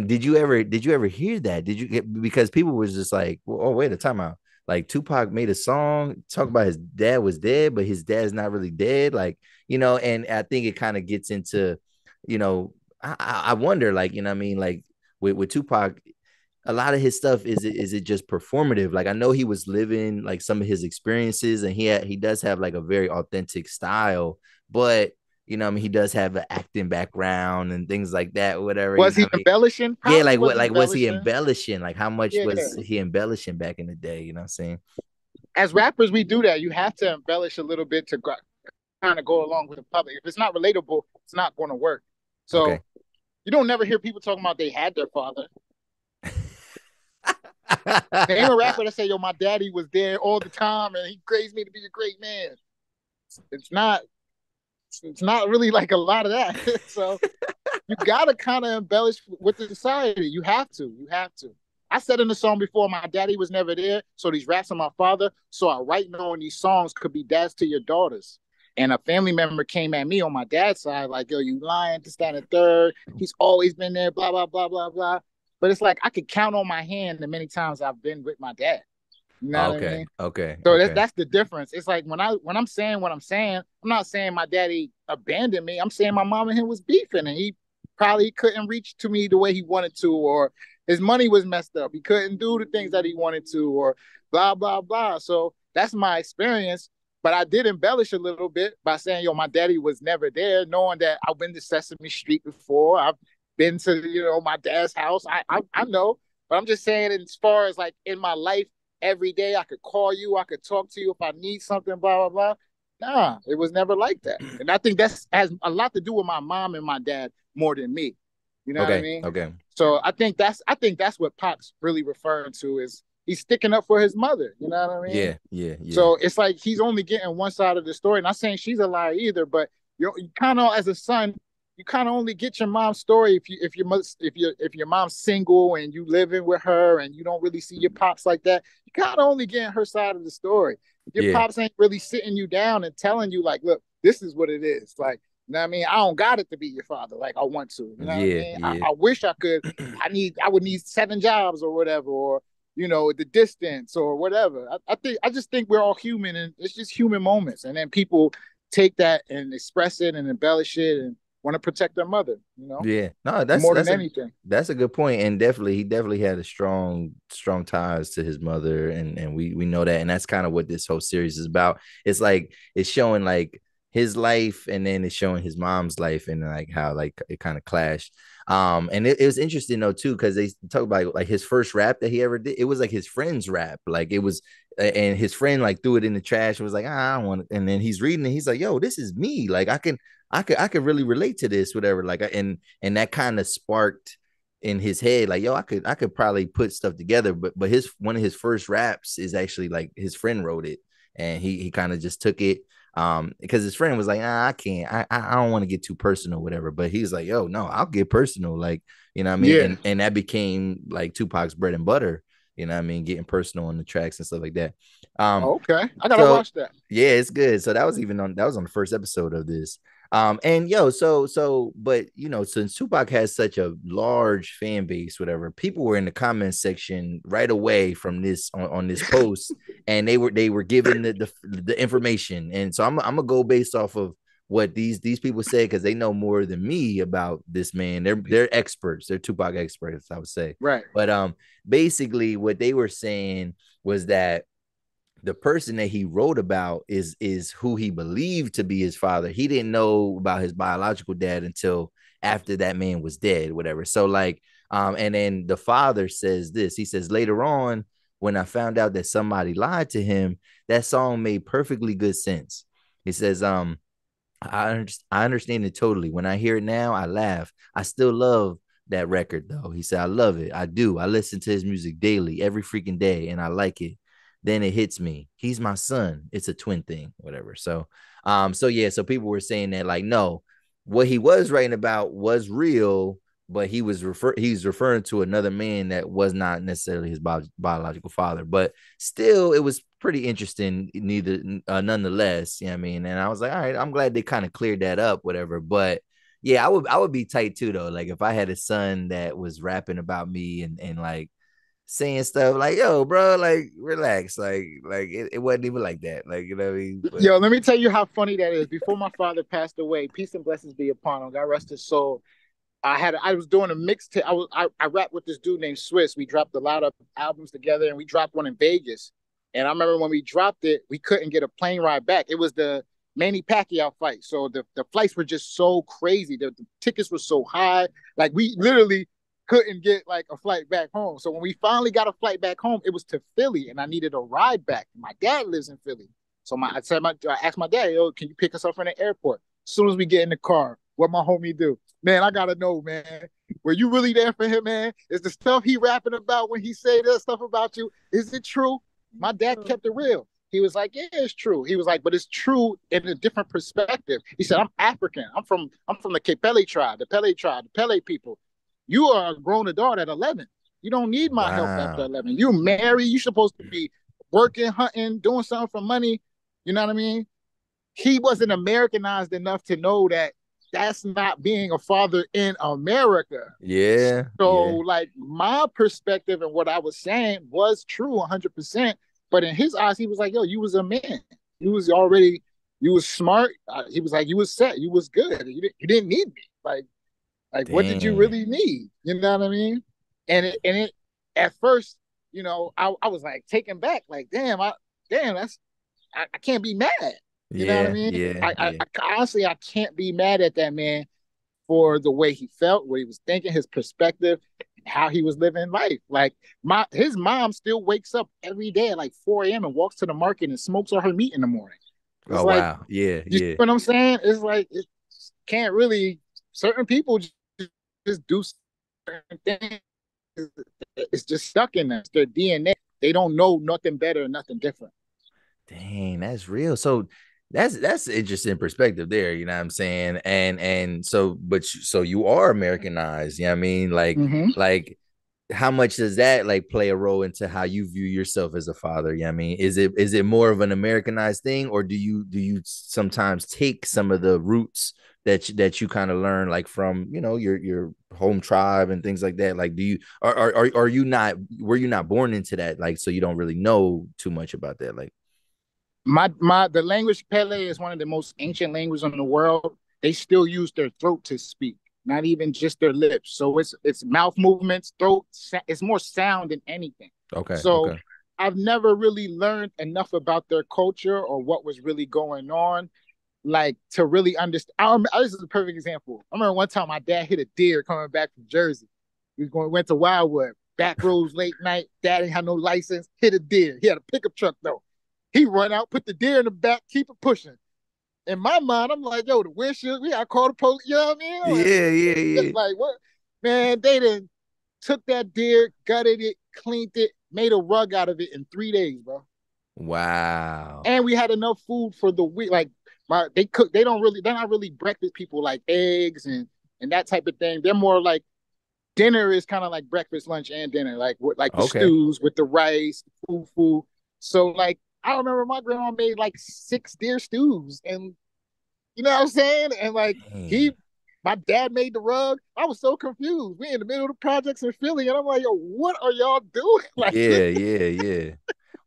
did you ever hear that? Did you get, because people was just like, oh, wait a time out. Like Tupac made a song talk about his dad was dead, but his dad's not really dead. Like, and I think it kind of gets into, I wonder, like, you know what I mean? Like with Tupac, a lot of his stuff, is it just performative? Like I know he was living like some of his experiences, and he does have like a very authentic style, but I mean, he does have an acting background and things like that, whatever. Was he embellishing? Yeah, Pops like was like was he embellishing. embellishing? Like how much Yeah. was he embellishing back in the day? You know what I'm saying? As rappers, we do that. You have to embellish a little bit to kind of go along with the public. If it's not relatable, it's not going to work. So Okay. you don't never hear people talking about they had their father. Name a rapper that say, yo, my daddy was there all the time and he raised me to be a great man. It's not really like a lot of that. So you gotta kind of embellish with the society. You have to. I said in the song before, my daddy was never there, so these raps are my father. So I write knowing these songs could be dads to your daughters. And a family member came at me on my dad's side, like, yo, you lying, this, that, and the third. He's always been there, blah, blah, blah, blah, blah. But it's like I could count on my hand the many times I've been with my dad. You know what I mean? Okay. So that's the difference. It's like when I'm saying what I'm saying, I'm not saying my daddy abandoned me. I'm saying my mom and him was beefing, and he probably couldn't reach to me the way he wanted to, or his money was messed up. He couldn't do the things that he wanted to, or blah, blah, blah. So that's my experience. But I did embellish a little bit by saying, yo, my daddy was never there, knowing that I've been to Sesame Street before. I've been to, my dad's house. I know. But I'm just saying, as far as like in my life, every day I could call you, I could talk to you if I need something, blah, blah, blah. Nah, it was never like that. And I think that has a lot to do with my mom and my dad more than me. You know what I mean? Okay. So I think that's what Pac's really referring to, is he's sticking up for his mother. You know what I mean? Yeah. So it's like he's only getting one side of the story. Not saying she's a liar either, but you kind of, as a son, you kind of only get your mom's story if your mom's single and you living with her and you don't really see your pops like that. You kind of only getting her side of the story. Your pops ain't really sitting you down and telling you like, look, this is what it is. Like, you know what I mean? I don't got it to be your father like I want to. You know what I mean? I wish I could. I would need 7 jobs or whatever, or the distance or whatever. I just think we're all human, and it's just human moments. And then people take that and express it and embellish it and want to protect their mother. Yeah, no, that's more than anything. That's a good point, and he definitely had a strong ties to his mother, and we know that, and that's kind of what this whole series is about. It's like it's showing like his life, and then it's showing his mom's life, and like how like it kind of clashed. And it was interesting though too, because they talk about like his first rap that he ever did. It was like his friend's rap, like it was, and his friend like threw it in the trash and was like, I don't want it. And then he's reading it, he's like, yo, this is me. Like I could really relate to this, whatever. Like, and that kind of sparked in his head, like, yo, I could probably put stuff together. But one of his first raps is actually like his friend wrote it, and he kind of just took it. Because his friend was like, I can't, I don't want to get too personal, whatever. But he's like, yo, no, I'll get personal. Like, you know what I mean? Yeah. And that became like Tupac's bread and butter, you know what I mean? Getting personal on the tracks and stuff like that. Okay. I gotta watch that. Yeah, it's good. So that was on the first episode of this. And but since Tupac has such a large fan base, whatever, people were in the comment section right away from this on this post, and they were given the information. And so I'm gonna go based off of what these people say, because they know more than me about this man. They're experts, they're Tupac experts, I would say. Right. But basically what they were saying was that the person that he wrote about is who he believed to be his father. He didn't know about his biological dad until after that man was dead, whatever. So like, and then the father says this. He says, later on, when I found out that somebody lied to him, that song made perfectly good sense. He says, I understand it totally. When I hear it now, I laugh. I still love that record though. He said, I love it. I do. I listen to his music daily, every freaking day, and I like it. Then it hits me. He's my son. It's a twin thing, whatever. So yeah, so people were saying that like, no, what he was writing about was real, but he's referring to another man that was not necessarily his biological father. But still, it was pretty interesting. Nonetheless, you know what I mean. And I was like, all right, I'm glad they kind of cleared that up, whatever. But yeah, I would be tight too though. Like if I had a son that was rapping about me and like saying stuff like, yo, bro, like relax, like it wasn't even like that, like, you know what I mean? But Yo, let me tell you how funny that is. Before my father passed away, peace and blessings be upon him. God rest his soul. I was doing a mixtape. I rapped with this dude named Swiss. We dropped a lot of albums together, and we dropped one in Vegas. And I remember when we dropped it, we couldn't get a plane ride back. It was the Manny Pacquiao fight, so the flights were just so crazy. The tickets were so high, like we literally couldn't get like a flight back home. So when we finally got a flight back home, it was to Philly, and I needed a ride back. My dad lives in Philly, so I asked my dad, yo, can you pick us up from the airport? As soon as we get in the car, what my homie do? Man, I gotta know, man. Were you really there for him, man? Is the stuff he rapping about when he say that stuff about you, is it true? My dad kept it real. He was like, yeah, it's true. He was like, but it's true in a different perspective. He said, I'm African. I'm from the Kepele tribe, the Pele people. You are a grown adult at 11. You don't need my help after 11. You're married. You're supposed to be working, hunting, doing something for money. You know what I mean? He wasn't Americanized enough to know that that's not being a father in America. Yeah. So, yeah. like, my perspective and what I was saying was true 100%. But in his eyes, he was like, yo, you was a man. You was smart. He was like, you was set. You was good. You didn't need me. Like, what did you really need? You know what I mean? And it at first, you know, I was like taken back, like, I can't be mad. You know what I mean? I honestly, I can't be mad at that man for the way he felt, what he was thinking, his perspective, how he was living life. Like his mom still wakes up every day at like 4 a.m. and walks to the market and smokes all her meat in the morning. It's wow. Yeah. You know what I'm saying? It's like it can't really. Certain people just do certain things. It's just stuck in them. It's their DNA. They don't know nothing better, nothing different. Dang, that's real. So that's interesting perspective there, you know what I'm saying? And so so you are Americanized, you know what I mean? Like how much does that like play a role into how you view yourself as a father? You know what I mean? Is it more of an Americanized thing, or do you sometimes take some of the roots that you kind of learn like from, you know, your home tribe and things like that? Like do you are you not, were you not born into that, like, so you don't really know too much about that? Like the language Pele is one of the most ancient languages in the world. They still use their throat to speak, not even just their lips. So it's mouth movements, throat. It's more sound than anything. Okay. So okay. I've never really learned enough about their culture or what was really going on, like to really understand. This is a perfect example. I remember one time my dad hit a deer coming back from Jersey. Went to Wildwood, back roads late night. Dad didn't have no license. Hit a deer. He had a pickup truck though. He run out, put the deer in the back, keep it pushing. In my mind, I'm like, yo, the windshield, we gotta call the police. You know what I mean? Like, Yeah. like what? Man, they done took that deer, gutted it, cleaned it, made a rug out of it in 3 days, bro. Wow. And we had enough food for the week. Like they're not really breakfast people like eggs and that type of thing. They're more like dinner is kind of like breakfast, lunch, and dinner, like the stews with the rice, food. So like I remember my grandma made like 6 deer stews, and you know what I'm saying? And like my dad made the rug. I was so confused. We in the middle of the projects in Philly, and I'm like, yo, what are y'all doing? Like, yeah.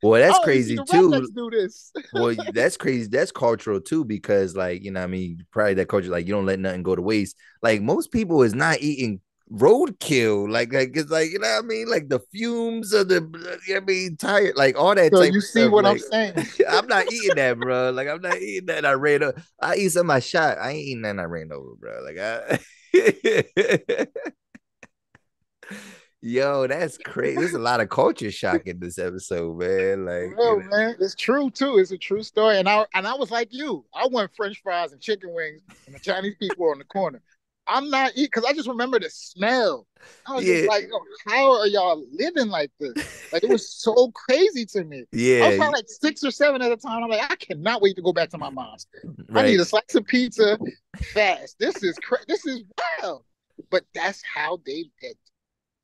Well, that's crazy too. Do this. Well, that's crazy. That's cultural too, because like, you know what I mean, probably that culture, like you don't let nothing go to waste. Like most people is not eating roadkill. Like it's like, you know what I mean? Like the fumes of the, I mean, tired, like all that So type you of see stuff. what I'm Like saying? I'm not eating that, bro. Like I'm not eating that. I ran over. I eat some of my shot. I ain't eating that. And I ran over, bro. Like I. Yo, that's crazy. There's a lot of culture shock in this episode, man. For Like, you real, know. man. It's true too. It's a true story. And I was like you. I want French fries and chicken wings, and the Chinese people were on the corner. I'm not eating because I just remember the smell. I was just Yeah, like, yo, how are y'all living like this? Like it was so crazy to me. I was yeah, probably like 6 or 7 at a time. I'm like, I cannot wait to go back to my mom's. I need right. a slice of pizza fast. This is wild. But that's how they did.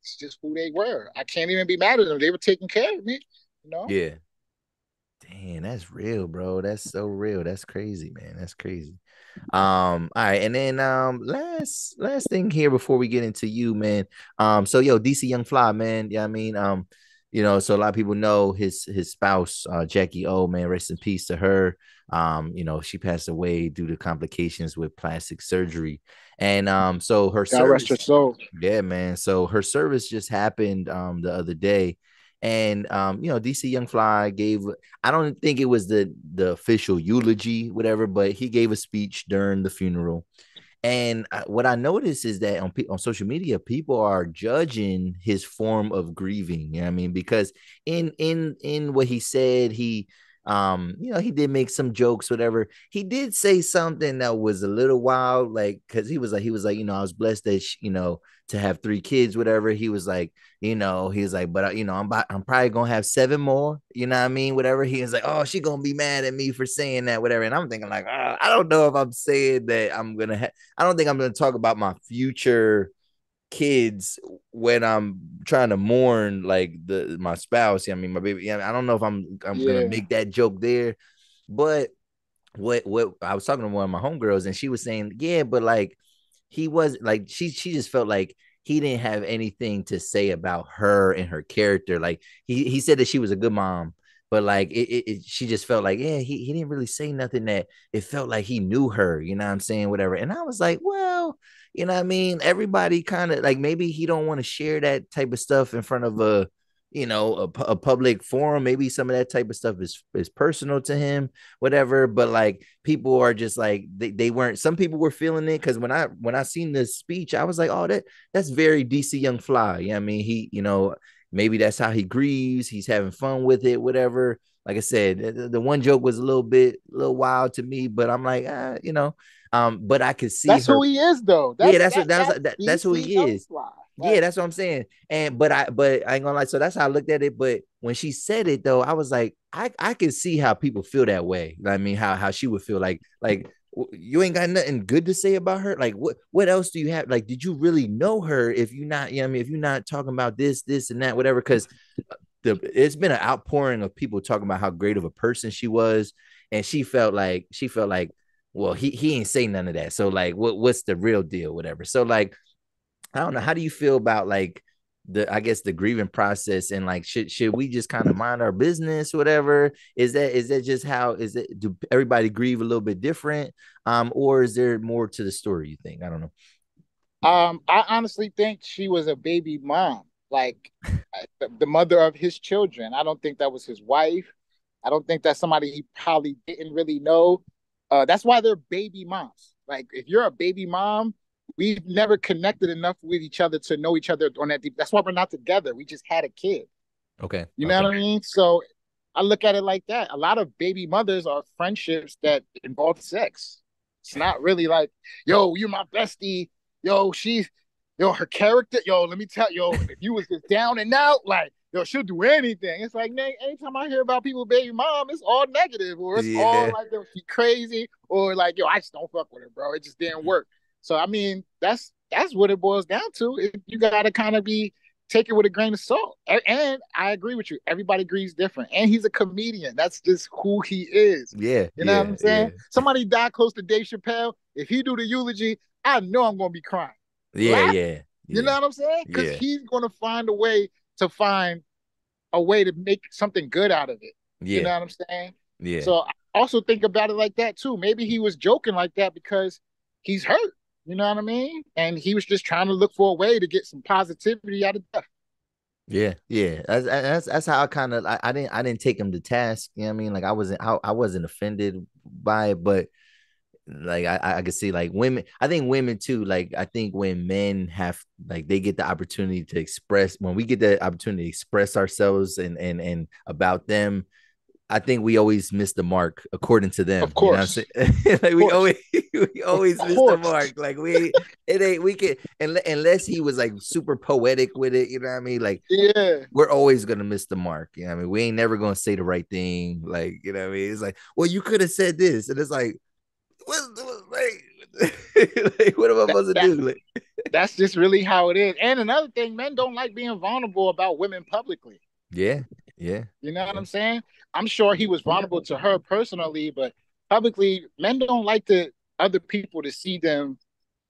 It's just who they were. I can't even be mad at them. They were taking care of me, you know? Yeah. Damn, that's real, bro. That's so real. That's crazy, man. That's crazy. All right, and then last thing here before we get into you, man. So yo, DC Young Fly, man. Yeah, I mean, so a lot of people know his spouse, Jackie O, man, rest in peace to her. She passed away due to complications with plastic surgery. And so her God rest her service, soul. yeah, man. So her service just happened the other day. And DC Young Fly gave, I don't think it was the official eulogy, whatever, but he gave a speech during the funeral. And what I noticed is that on social media, people are judging his form of grieving. You know what I mean? Because in what he said, he did make some jokes, whatever. He did say something that was a little wild, like because he was like, I was blessed that to have 3 kids, whatever. He was like, he was like, but I'm probably gonna have 7 more. You know what I mean? Whatever. He was like, oh, she gonna be mad at me for saying that, whatever. And I'm thinking like, I don't know if I'm saying that I'm gonna have. I don't think I'm gonna talk about my future kids when I'm trying to mourn like my spouse. I mean, my baby. Yeah, I don't know if I'm gonna Yeah. make that joke there, but what I was talking to one of my homegirls and she was saying, yeah, but like he was like she just felt like he didn't have anything to say about her and her character. Like he said that she was a good mom, but like she just felt like, yeah, he didn't really say nothing that it felt like he knew her, you know what I'm saying, whatever. And I was like, well, you know what I mean, everybody kind of like maybe he don't want to share that type of stuff in front of a public forum. Maybe some of that type of stuff is personal to him, whatever. But like people are just like they weren't. Some people were feeling it because when I seen this speech, I was like, oh, that's very DC Young Fly. Yeah, I mean, maybe that's how he grieves. He's having fun with it, whatever. Like I said, the one joke was a little wild to me, but I'm like, but I could see That's her. who he is, though. Yeah, That's that's who DC he Young is. Fly. Yeah, Like, that's what I'm saying. But I ain't gonna lie. So that's how I looked at it. But when she said it though, I was like, I can see how people feel that way. I mean, how she would feel like you ain't got nothing good to say about her. Like what else do you have? Like, did you really know her if you're not, I mean, if you're not talking about this and that, whatever, because it's been an outpouring of people talking about how great of a person she was. And she felt like, well, he ain't say none of that. So like what's the real deal, whatever. So like I don't know. How do you feel about like I guess the grieving process and like should we just kind of mind our business, whatever? Is that just how is it? Do everybody grieve a little bit different? Or is there more to the story, you think? I don't know. I honestly think she was a baby mom, like the mother of his children. I don't think that was his wife. I don't think that's somebody he probably didn't really know. That's why they're baby moms. Like, if you're a baby mom, we've never connected enough with each other to know each other on that deep. That's why we're not together. We just had a kid. Okay. You know Okay. what I mean? So I look at it like that. A lot of baby mothers are friendships that involve sex. It's not really like, yo, you're my bestie. Yo, her character. Yo, let me tell yo, if you was just down and out, like, yo, she'll do anything. It's like, anytime I hear about people baby mom, it's all negative, or it's all Yeah. like, yo, she crazy, or like, yo, I just don't fuck with her, bro. It just didn't work. So I mean, that's what it boils down to. You gotta kind of be take it with a grain of salt. And I agree with you. Everybody grieves different. And he's a comedian. That's just who he is. Yeah. You know what Yeah. I'm Yeah. saying? Somebody died close to Dave Chappelle. If he do the eulogy, I know I'm gonna be crying, Yeah. laughing. Yeah. You Yeah. know what I'm saying? Because Yeah. he's gonna find a way to make something good out of it. You Yeah. know what I'm saying? Yeah. So I also think about it like that too. Maybe he was joking like that because he's hurt. You know what I mean? And he was just trying to look for a way to get some positivity out of death. Yeah, yeah. That's how I kind of I didn't take him to task. You know what I mean? Like I wasn't offended by it, but like I could see like women. I think women too. Like I think when men have like they get the opportunity to express, when we get the opportunity to express ourselves and about them, I think we always miss the mark according to them. Of You know what course. I'm saying? Like Of course. we Of always miss the course. mark. Like it ain't we can unless he was like super poetic with it, you know what I mean? Like Yeah. we're always gonna miss the mark. You know what I mean? We ain't never gonna say the right thing. Like, you know what I mean? It's like, well, you could have said this. And it's like, like, what am I That, supposed to that do? Like, that's just really how it is. And another thing, men don't like being vulnerable about women publicly. yeah, yeah, You know what yeah. I'm saying? I'm sure he was vulnerable to her personally, but publicly, men don't like the other people to see them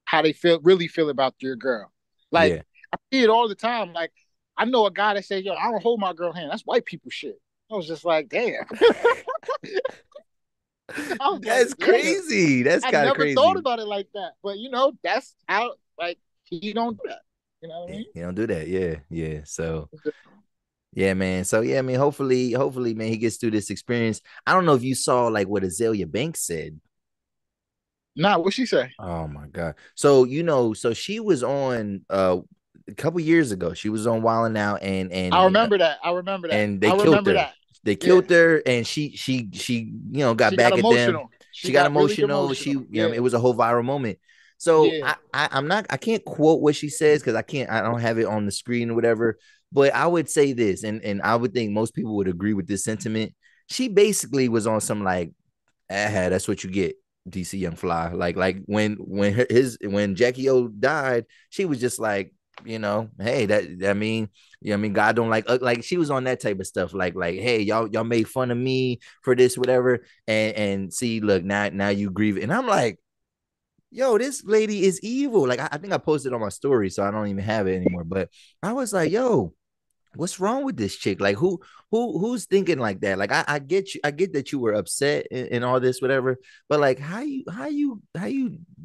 how they really feel about your girl. Like Yeah. I see it all the time. Like I know a guy that says, "Yo, I don't hold my girl hand." That's white people shit. I was just like, damn. I was like, That's damn. crazy. That's I kind of never thought crazy. about it like that. But you know, that's how like he don't do that. You know what I Yeah, mean? you don't do that. Yeah, yeah. So yeah, man. So yeah, I mean, hopefully, man, he gets through this experience. I don't know if you saw like what Azealia Banks said. Nah, what she say? Oh my God. So so she was on a couple years ago. She was on Wild 'N Out I remember that. I remember that. and they I killed remember her. that. They Yeah. killed her, and she got She got back at them. emotional. She She got got really emotional. emotional. It Yeah. was a whole viral moment. So Yeah. I can't quote what she says because I don't have it on the screen or whatever. But I would say this, and I would think most people would agree with this sentiment. She basically was on some like, that's what you get, DC Young Fly. Like when Jackie O died, she was just like, hey, that I mean, I mean, God don't like she was on that type of stuff. Like, hey, y'all made fun of me for this, whatever, and see, look, now you grieve, and I'm like, yo, this lady is evil. Like, I think I posted on my story, so I don't even have it anymore. But I was like, yo, what's wrong with this chick? Like who's thinking like that? Like I get you, I get that you were upset and all this, whatever, but like how you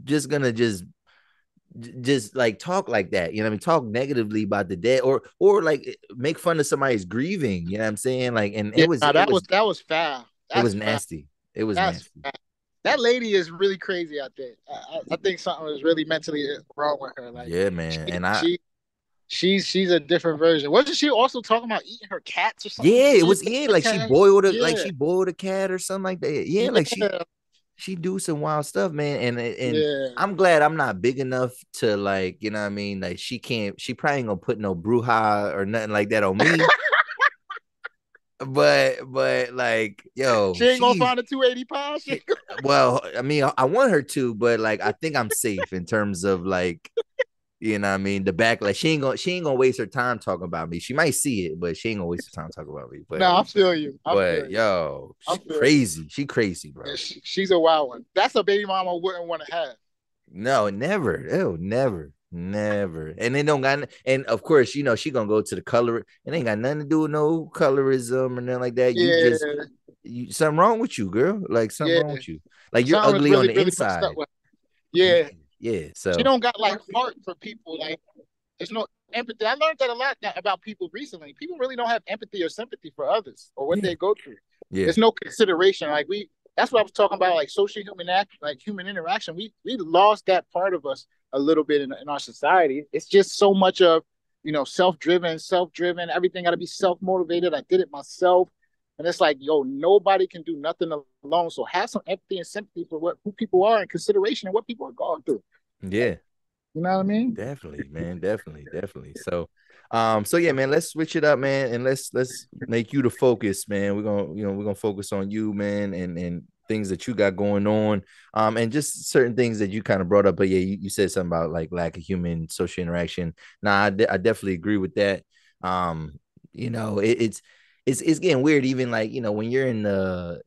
just gonna just like talk like that, you know what I mean? Talk negatively about the dead or like make fun of somebody's grieving, you know what I'm saying? Like and Yeah. it was Nah, it was that was foul. it That's was foul. nasty. It was That's nasty. foul. That lady is really crazy out there. I think something was really mentally wrong with her. Like Yeah, man. she And I she she's a different version. Wasn't she also talking about eating her cats or something? yeah, it She was ate her like cat. Yeah. she boiled a cat or something like that. Yeah, like Yeah. she do some wild stuff, man. And Yeah. I'm glad I'm not big enough to like, you know what I mean? Like she probably ain't gonna put no bruja or nothing like that on me. But like, yo, She ain't gonna find a 280 pounds. she well, I mean, I want her to, but like I think I'm safe in terms of like, you know what I mean, the backlash. She ain't gonna waste her time talking about me. She might see it, but she ain't gonna waste her time talking about me. No, I feel you. I feel But you. yo, I she feel you. crazy. She crazy, Yeah, bro. she's a wild one. That's a baby mama wouldn't want to have. No, never. Oh, never. Never. And they don't got and of course, she gonna go to the color. It ain't got nothing to do with no colorism or nothing like that. Yeah. Something wrong with you, girl. Like something Yeah. wrong with you. Like you're Something was ugly on really, the really messed up inside. with her. Yeah. Yeah. Yeah. She So don't got like heart for people. Like there's no empathy. I learned that a lot about people recently. People really don't have empathy or sympathy for others or what yeah. they go through. Yeah. There's no consideration. Like that's what I was talking about, like social human act, like human interaction. We lost that part of us a little bit in our society. It's just so much of, self-driven. Everything got to be self-motivated. I did it myself. And it's like, yo, nobody can do nothing alone. So have some empathy and sympathy for who people are and consideration and what people are going through. Yeah. You know what I mean? Definitely, man. Definitely. So yeah, man, let's switch it up, man, and let's make you the focus, man. We're gonna focus on you, man, and things that you got going on, and just certain things that you kind of brought up. But yeah, you said something about like lack of human social interaction. Nah, I definitely agree with that. It's getting weird, even like when you're in the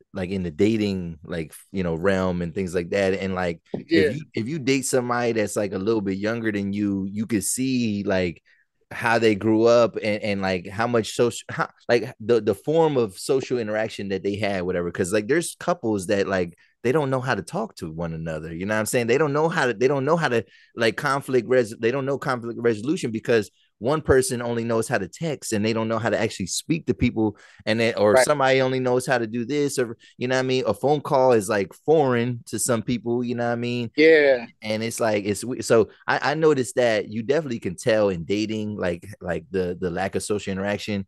dating like realm and things like that, and like Yeah. if you date somebody that's like a little bit younger than you could see like how they grew up and like how much like the form of social interaction that they had, whatever. Because like there's couples that like they don't know how to talk to one another. You know what I'm saying? They don't know how to like they don't know conflict resolution because one person only knows how to text and they don't know how to actually speak to people, and then or Right. somebody only knows how to do this, or you know what I mean? A phone call is like foreign to some people, you know what I mean? Yeah. And it's like so I noticed that you definitely can tell in dating like the lack of social interaction.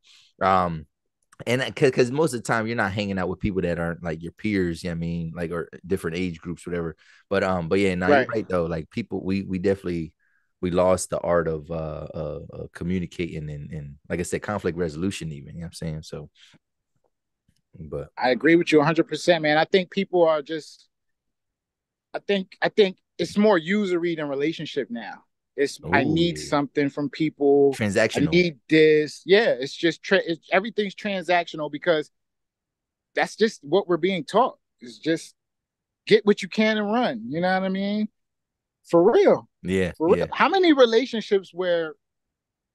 And because most of the time you're not hanging out with people that aren't like your peers, you know what I mean, like or different age groups, whatever. But yeah, no, you're Right. right though. Like people, we definitely we lost the art of communicating and like I said, conflict resolution, even, you know what I'm saying? So, but I agree with you 100%, man. I think people are just I think it's more usury than relationship now. It's I oh need yeah, something from people. I transactional. need this. Yeah, it's just everything's transactional because that's just what we're being taught. It's just get what you can and run. You know what I mean? For real. Yeah, For real. yeah. How many relationships where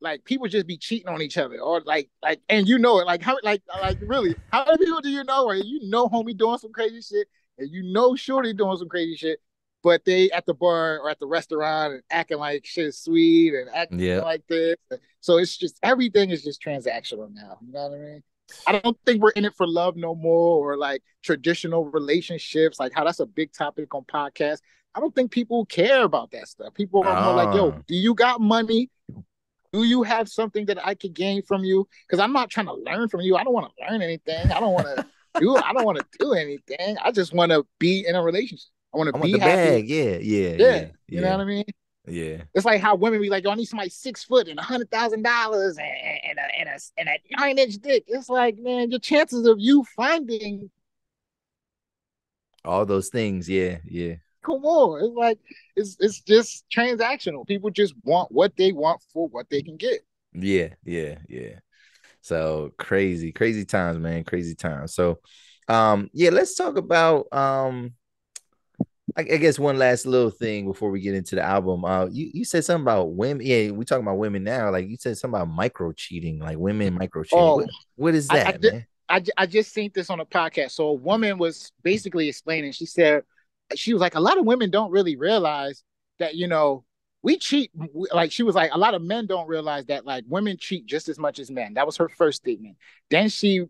like people just be cheating on each other or like and you know it like how like really how many people do you know where you know homie doing some crazy shit and you know shorty doing some crazy shit but they at the bar or at the restaurant and acting like shit is sweet and acting Yeah. like this, so it's just everything is just transactional now, you know what I mean? I don't think we're in it for love no more or like traditional relationships like how that's a big topic on podcasts. I don't think people care about that stuff. People are more like, yo, Oh, do you got money? Do you have something that I could gain from you? Because I'm not trying to learn from you. I don't want to learn anything. I don't want to do anything. I just want to be in a relationship. I want to I want be the happy. bag. Yeah, yeah, Yeah. yeah, You know yeah, what I mean? yeah. It's like how women be like, yo, I need somebody 6 foot and $100,000 and a 9-inch dick. It's like, man, your chances of you finding, All those things. Yeah, yeah. come on. It's like it's just transactional. People just want what they want for what they can get. Yeah, yeah, yeah. So crazy, crazy times, man. Crazy times. So yeah, let's talk about I guess one last little thing before we get into the album. You said something about women. Yeah, we talking about women now. Like you said something about micro cheating, like women micro cheating. Oh, What is I, I, that, ju- man? I just seen this on a podcast. So a woman was basically explaining. She said, she was like, a lot of women don't really realize that, we cheat. Like she was like, a lot of men don't realize that like women cheat just as much as men. That was her first statement. Then she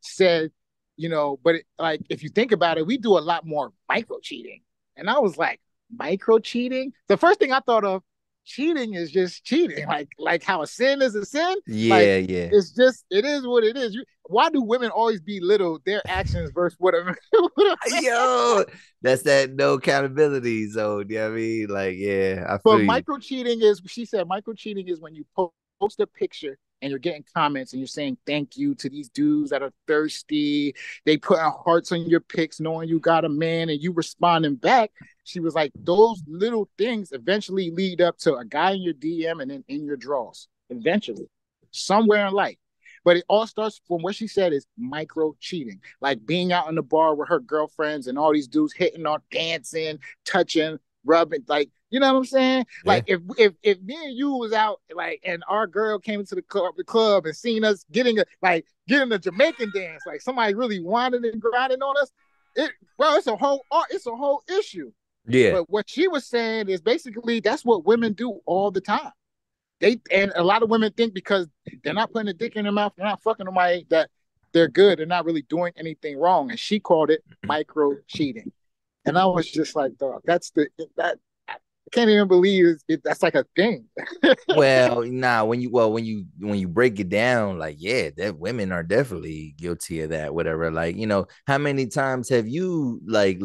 said, but like if you think about it, we do a lot more micro cheating. And I was like, micro cheating? The first thing I thought of, cheating is just cheating. Like how a sin is a sin. Like Yeah, yeah. it's just it is what it is. Why do women always belittle their actions versus what a, what a Yo, that's that no accountability zone. You know what I mean? Like, yeah, I feel But you. micro cheating is, she said, micro cheating is when you post a picture and you're getting comments and you're saying thank you to these dudes that are thirsty. They putting hearts on your pics, knowing you got a man, and you responding back. She was like, those little things eventually lead up to a guy in your DM and then in your drawers. Eventually, somewhere in life. But it all starts from what she said is micro cheating, like being out in the bar with her girlfriends and all these dudes hitting on, dancing, touching, rubbing, like, you know what I'm saying? Yeah. Like if me and you was out like and our girl came into the club and seen us getting a Jamaican dance, like somebody really wanted and grinding on us, it's a whole issue. Yeah. But what she was saying is basically that's what women do all the time. And a lot of women think because they're not putting a dick in their mouth, they're not fucking somebody, that they're good. They're not really doing anything wrong. And she called it micro cheating. And I was just like, dog, that I can't even believe that's like a thing. Well, nah, when you break it down, like, yeah, that women are definitely guilty of that, whatever. Like, how many times have you liked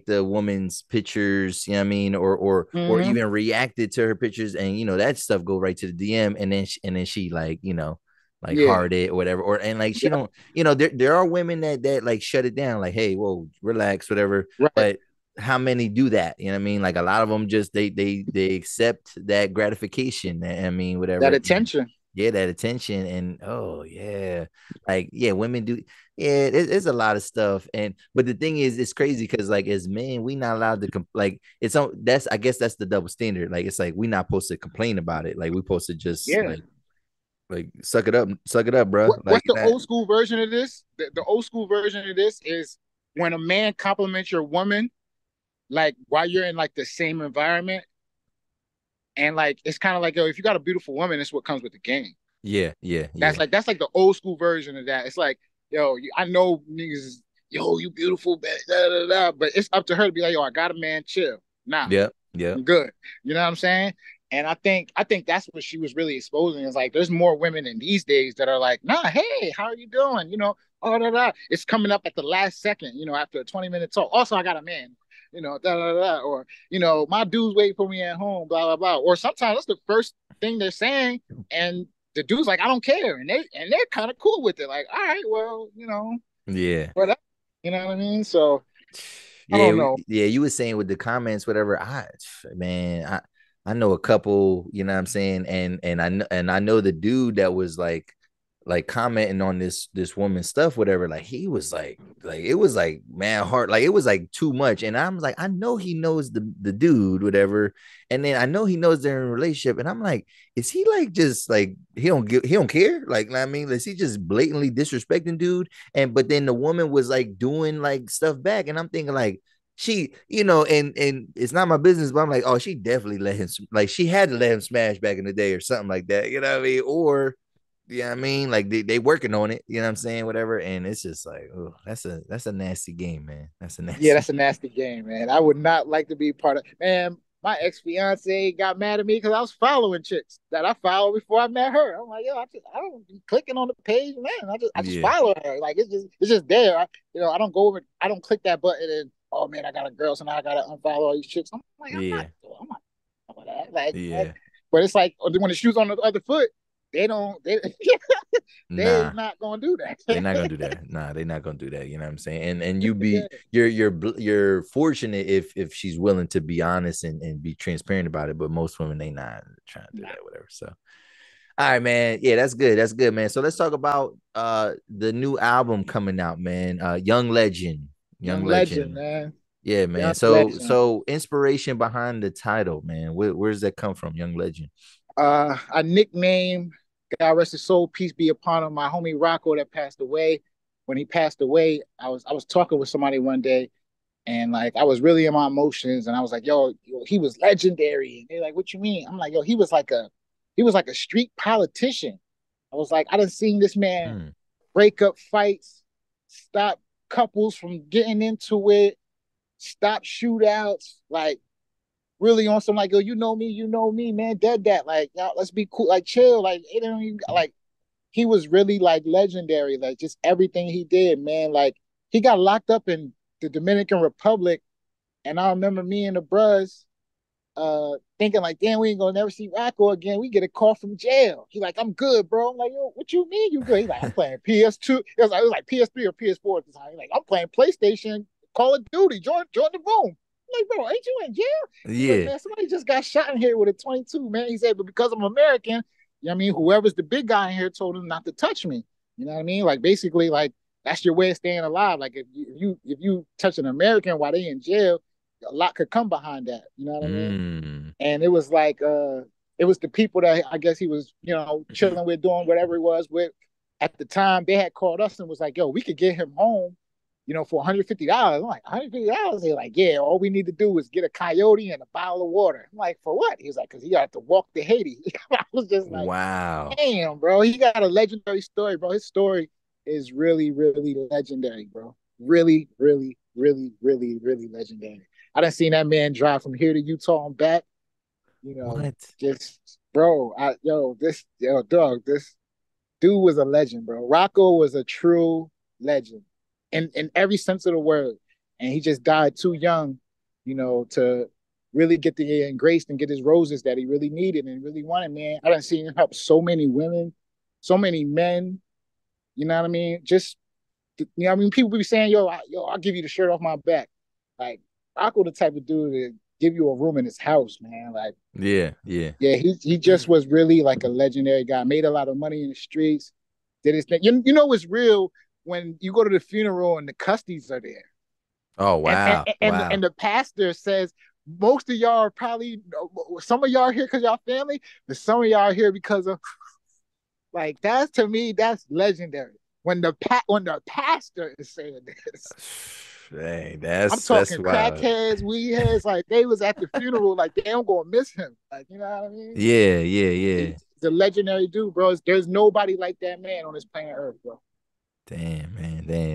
the woman's pictures, you know what I mean, or Mm-hmm. even reacted to her pictures, and that stuff go right to the DM, and then she like, like Yeah. heart it or whatever, and like she Yep. don't, there are women that like shut it down, like, hey, whoa, relax, whatever. Right. But how many do that? You know what I mean? Like a lot of them just they accept that gratification. I mean, whatever. That And attention. yeah, that attention. And oh yeah, like yeah, women do. Yeah, it's a lot of stuff. But the thing is, it's crazy because like as men, we not allowed to like it's on. That's I guess that's the double standard. Like it's like we not supposed to complain about it. Like we supposed to just Yeah. like suck it up, bro. Like What's the that. old school version of this? The old school version of this is when a man compliments your woman, like while you're in like the same environment, and like it's kind of like, yo, if you got a beautiful woman, it's what comes with the game. Yeah, yeah, yeah. That's like the old school version of that. It's like, yo, I know niggas, yo, you beautiful, da, da, da, but it's up to her to be like, yo, I got a man, chill. Nah, Yep, yep. I'm good. You know what I'm saying? And I think that's what she was really exposing. Is like, there's more women in these days that are like, nah, hey, how are you doing? You know, oh, da, da. It's coming up at the last second, you know, after a 20-minute talk. Also, I got a man, you know, da, da, da, or, you know, my dude's waiting for me at home, blah, blah, blah. Or sometimes that's the first thing they're saying. And the dude's like, I don't care. And they're kind of cool with it. Like, all right, well, you know, Yeah. whatever. You know what I mean? So I Yeah, don't know. yeah, you were saying with the comments, whatever. I know a couple, you know what I'm saying, and I know the dude that was like commenting on this woman's stuff, whatever. Like he was like it was like man heart, like it was like too much. And I'm like, I know he knows the dude, whatever, and then I know he knows they're in a relationship, and I'm like, is he like just like he don't care? Like, you know what I mean, is he just blatantly disrespecting dude? And but then the woman was like doing like stuff back, and I'm thinking like she, you know, and it's not my business, but I'm like, oh, she definitely let him, like she had to let him smash back in the day or something like that, you know what I mean? Or yeah, I mean, like they working on it, you know what I'm saying, whatever. And it's just like, oh, that's a nasty game, man. That's a Yeah, nasty. that's a nasty game, man. I would not like to be part of. Man, my ex fiance got mad at me because I was following chicks that I followed before I met her. I'm like, yo, I don't be clicking on the page, man. I just Yeah, follow her. Like it's just there. I don't go over. I don't click that button and oh man, I got a girl, so now I gotta unfollow all these chicks. I'm like, yeah, I'm not doing that. Like, yeah. but it's like when the shoe's on the other foot, they don't. They Nah, not gonna do they're not gonna that. do that. Nah, they're not gonna do that. You know what I'm saying? And you be Yeah. you're fortunate if she's willing to be honest and be transparent about it. But most women they not trying to do Nah. that, whatever. So all right, man. Yeah, that's good. That's good, man. So let's talk about the new album coming out, man. Young Legend. Young Young legend, Legend. man. Yeah, Young man. So legend. so inspiration behind the title, man. Where's that come from? Young Legend. A nickname, God rest his soul, peace be upon him, my homie Rokko that passed away. When he passed away, I was talking with somebody one day, and like I was really in my emotions, and I was like, yo, he was legendary. And they're like, what you mean? I'm like, yo, he was like a street politician. I was like, I done seen this man Mm. break up fights, stop couples from getting into it, stop shootouts, like really on some like, yo, you know me, man, dead that. Like, y'all, let's be cool, like chill. Like, it don't even like he was really like legendary, like just everything he did, man. Like he got locked up in the Dominican Republic, and I remember me and the bros thinking like, damn, we ain't gonna never see Rocco again. We get a call from jail. He like, I'm good, bro. I'm like, yo, what you mean you good? He like, I'm playing PS2. It was like PS3 or PS4 at the time. He like, I'm playing PlayStation, Call of Duty. Join the room. I'm like, bro, ain't you in jail? He's like, Yeah. man, somebody just got shot in here with a 22, man. He said, but because I'm American, you know what I mean, whoever's the big guy in here told him not to touch me. You know what I mean? Like basically, like that's your way of staying alive. Like if you touch an American while they in jail, a lot could come behind that. You know what I mean? Mm. And it was like it was the people that I guess he was, chilling with, doing whatever it was with at the time. They had called us and was like, yo, we could get him home, for $150. I'm like, $150? They're like, yeah, all we need to do is get a coyote and a bottle of water. I'm like, for what? He was like, because he got to walk to Haiti. I was just like, Wow. damn, bro, he got a legendary story, bro. His story is really, really legendary, bro. Really, really, really, really, really legendary. I done seen that man drive from here to Utah and back. What? Just bro, dog, this dude was a legend, bro. Rocco was a true legend in every sense of the word. And he just died too young, to really get the embraced and get his roses that he really needed and really wanted, man. I done seen him help so many women, so many men, you know what I mean? Just I mean, people be saying, I'll give you the shirt off my back. Like, Rocco the type of dude that give you a room in his house, man. Like, Yeah, yeah. yeah, he just was really like a legendary guy. Made a lot of money in the streets. Did his thing. You know it's real when you go to the funeral and the custodies are there, Oh and and wow. and, Wow. and the pastor says most of y'all are probably some of y'all are here because y'all family, but some of y'all are here because of like that's to me that's legendary. When the pastor is saying this, Dang, I'm that's talking wild. crackheads, weed heads, like they was at the funeral, like they don't gonna miss him. Like, you know what I mean? Yeah, yeah, yeah. He's a legendary dude, bro. There's nobody like that man on this planet Earth, bro. Damn,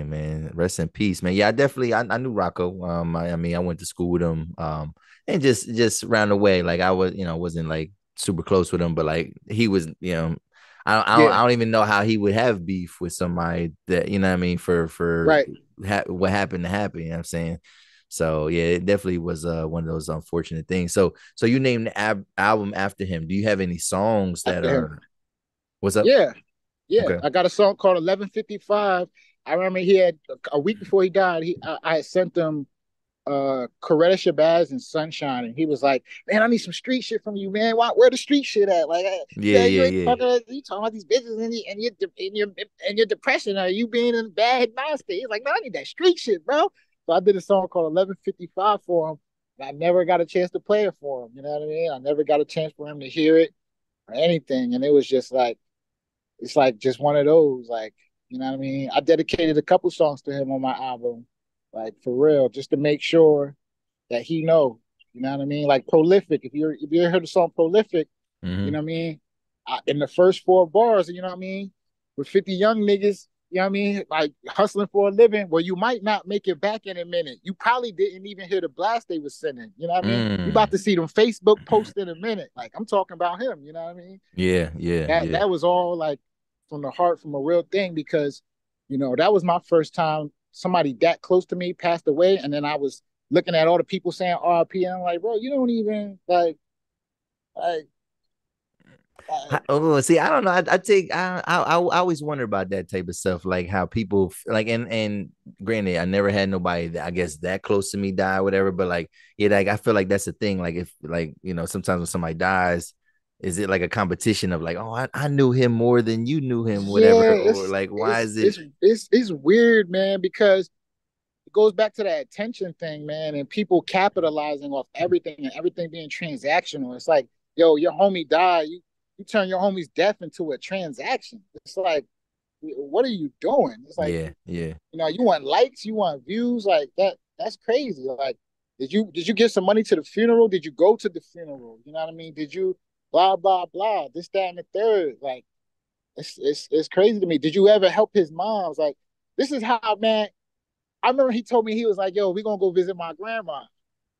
man. Rest in peace, man. Yeah, I definitely I knew Rokko. I mean, I went to school with him. And just around the way, like I was, wasn't like super close with him, but like he was, Yeah, I don't even know how he would have beef with somebody that, what I mean, for right. what happened to happen, you know what I'm saying? So yeah, it definitely was one of those unfortunate things. So you named the album after him. Do you have any songs that After him. are what's up? Yeah, yeah. Okay. I got a song called 11:55. I remember he had a week before he died. I had sent him Stah Shabazz and Sunshine, and he was like, "Man, I need some street shit from you, man. Where the street shit at? Like, Yeah, yeah, you yeah, ain't yeah. talking about these bitches and your depression, or you being in a bad mind state." He's like, "Man, I need that street shit, bro." So I did a song called 11:55 for him, and I never got a chance to play it for him. You know what I mean? I never got a chance for him to hear it or anything, and it was just like it's like just one of those, like, you know what I mean? I dedicated a couple songs to him on my album, like for real, just to make sure that he know. You know what I mean? Like Prolific. If you ever heard the song Prolific, you Mm-hmm. know what I mean? In the first four bars, you know what I mean? With 50 young niggas, you know what I mean? Like hustling for a living, well, you might not make it back in a minute. You probably didn't even hear the blast they was sending. You know what I mean? You about Mm. to see them Facebook post in a minute. Like I'm talking about him, you know what I mean? Yeah, yeah, That yeah. that was all like from the heart, from a real thing, because that was my first time somebody that close to me passed away, and then I was looking at all the people saying RP, and I'm like, bro, you don't even like, like Oh, see, I don't know. I think I always wonder about that type of stuff, like how people like, and granted, I never had nobody that I guess that close to me die, or whatever. But like, yeah, like I feel like that's the thing. Like if like sometimes when somebody dies, is it like a competition of like, oh, I knew him more than you knew him, whatever, yeah, or like why is it? it's weird, man, because it goes back to that attention thing, man, and people capitalizing off everything and everything being transactional. It's like, yo, your homie died, you turn your homie's death into a transaction. It's like, what are you doing? It's like, Yeah, yeah. you want likes, you want views, like that. That's crazy. Like, did you give some money to the funeral? Did you go to the funeral? You know what I mean? Did you blah blah blah? This, that, and the third. Like, it's crazy to me. Did you ever help his moms? Like, this is how, man. I remember he told me, he was like, "Yo, we gonna go visit my grandma."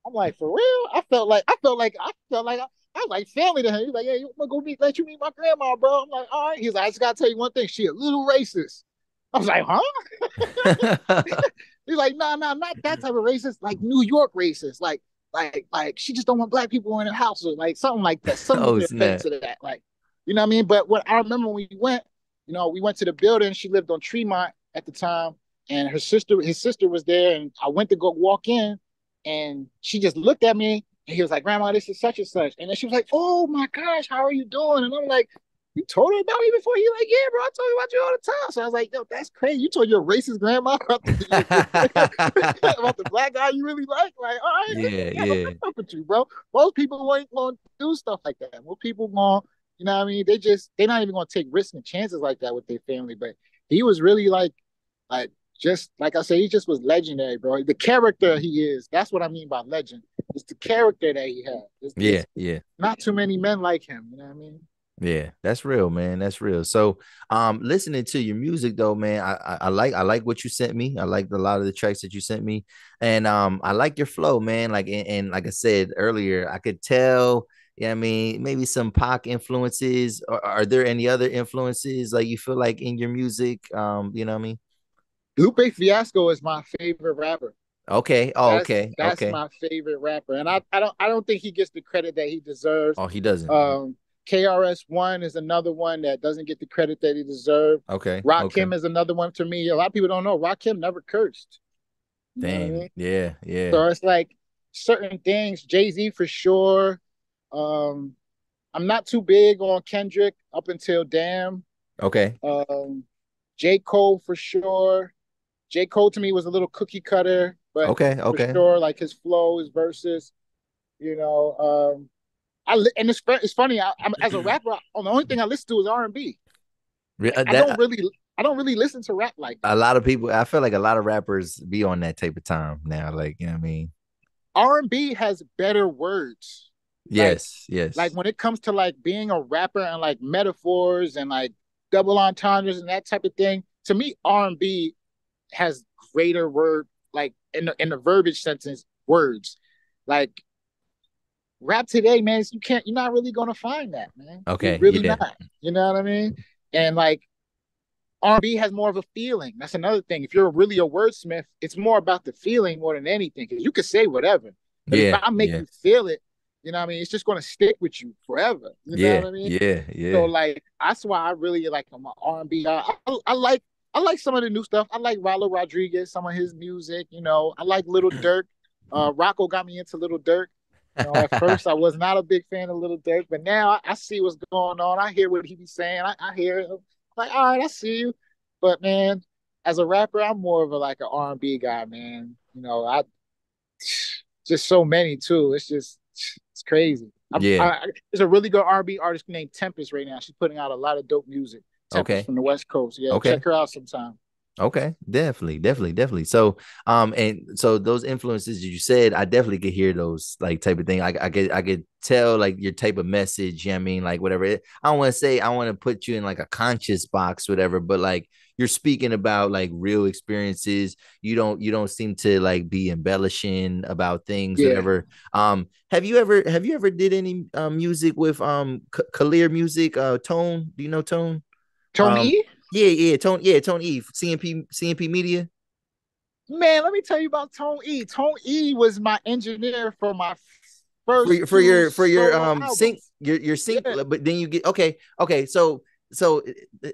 I'm like, for real? I was like family to him. He's like, "Yeah, you gonna let you meet my grandma, bro." I'm like, "All right." He's like, "I just gotta tell you one thing. She a little racist." I was like, "Huh?" He's like, "Nah, not that type of racist. Like New York racist. Like she just don't want black people in her house, or like something like that. Something to Oh the effect snap. of that. Like, you know what I mean?" But what I remember when we went to the building. She lived on Tremont at the time, and his sister was there, and I went to go walk in, and she just looked at me, and he was like, "Grandma, this is such and such," and then she was like, "Oh my gosh, how are you doing?" And I'm like, "You told her about me before?" He like, "Yeah, bro, I told you about you all the time." So I was like, "Yo, that's crazy. You told your racist grandma about about the black guy you really like, all right, Yeah, yeah, no, yeah. what's up with you, bro?" Most people ain't gonna do stuff like that. Most people gonna, you know what I mean? They're not even gonna take risks and chances like that with their family. But he was really like just like I said, he just was legendary, bro. The character he is, that's what I mean by legend. It's the character that he had. Yeah, There's yeah. not too many men like him, you know what I mean? Yeah, that's real, man. That's real. So, listening to your music though, man, I like what you sent me. I liked a lot of the tracks that you sent me, and I like your flow, man. Like, and like I said earlier, I could tell. Yeah, I mean, maybe some Pac influences. Are there any other influences like you feel like in your music? You know what I mean? Lupe Fiasco is my favorite rapper. Okay. Oh, That's okay. that's Okay. my favorite rapper, and I don't think he gets the credit that he deserves. Oh, he doesn't. Um, KRS-One is another one that doesn't get the credit that he deserves. Okay. Okay. Rakim is another one for me. A lot of people don't know Rakim never cursed. You know what I Damn. mean? Yeah. Yeah. So it's like certain things. Jay-Z for sure. Um, I'm not too big on Kendrick up until Damn. Okay. Um, J. Cole for sure. J. Cole to me was a little cookie cutter, but Okay. for Okay. sure, like his flow, his verses, you know. And it's funny. I'm as a rapper, the only thing I listen to is R&B. Re- uh, I don't that really I don't really listen to rap like that. A lot of people, I feel like a lot of rappers be on that type of time now. Like, you know what I mean? R&B has better words. Like, Yes, yes. like when it comes to like being a rapper and like metaphors and like double entendres and that type of thing, to me, R&B has greater word, like in the verbiage sentence, words. Like rap today, man, you're not really gonna find that, man. You're Okay, really yeah. not. You know what I mean? And like R&B has more of a feeling. That's another thing. If you're really a wordsmith, it's more about the feeling more than anything. Because you could say whatever, but if Yeah, I make yeah. you feel it, you know what I mean? It's just gonna stick with you forever. You know Yeah, what I mean? yeah, So yeah. like that's why I really like my R&B. I like some of the new stuff. I like Rollo Rodriguez, some of his music. You know, I like Little Dirk. Rokko got me into Little Dirk. You know, at first I was not a big fan of Little Dirk, but now I see what's going on. I hear what he be saying. I hear it. Like, all right, I see you. But man, as a rapper, I'm more of a like an R&B guy, man. You know, I just so many too. It's crazy. Yeah. There's a really good R&B artist named Tempest right now. She's putting out a lot of dope music. Tempest Okay. from the West Coast. Yeah, Okay. check her out sometime. Okay, definitely. So, and so those influences that you said, I definitely could hear those like type of thing. I could tell like your type of message. You know what I mean, like whatever. I don't want to say I want to put you in like a conscious box, whatever. But like you're speaking about like real experiences. You don't seem to like be embellishing about things, Yeah. whatever. Have you ever did any music with Khalil music? Tone, do you know Tone? Um, Tony? Tone E, CNP Media. Man, let me tell you about Tone E. Tone E was my engineer for my For first your two for your solo sync albums. your sync, Yeah. but then you get okay. So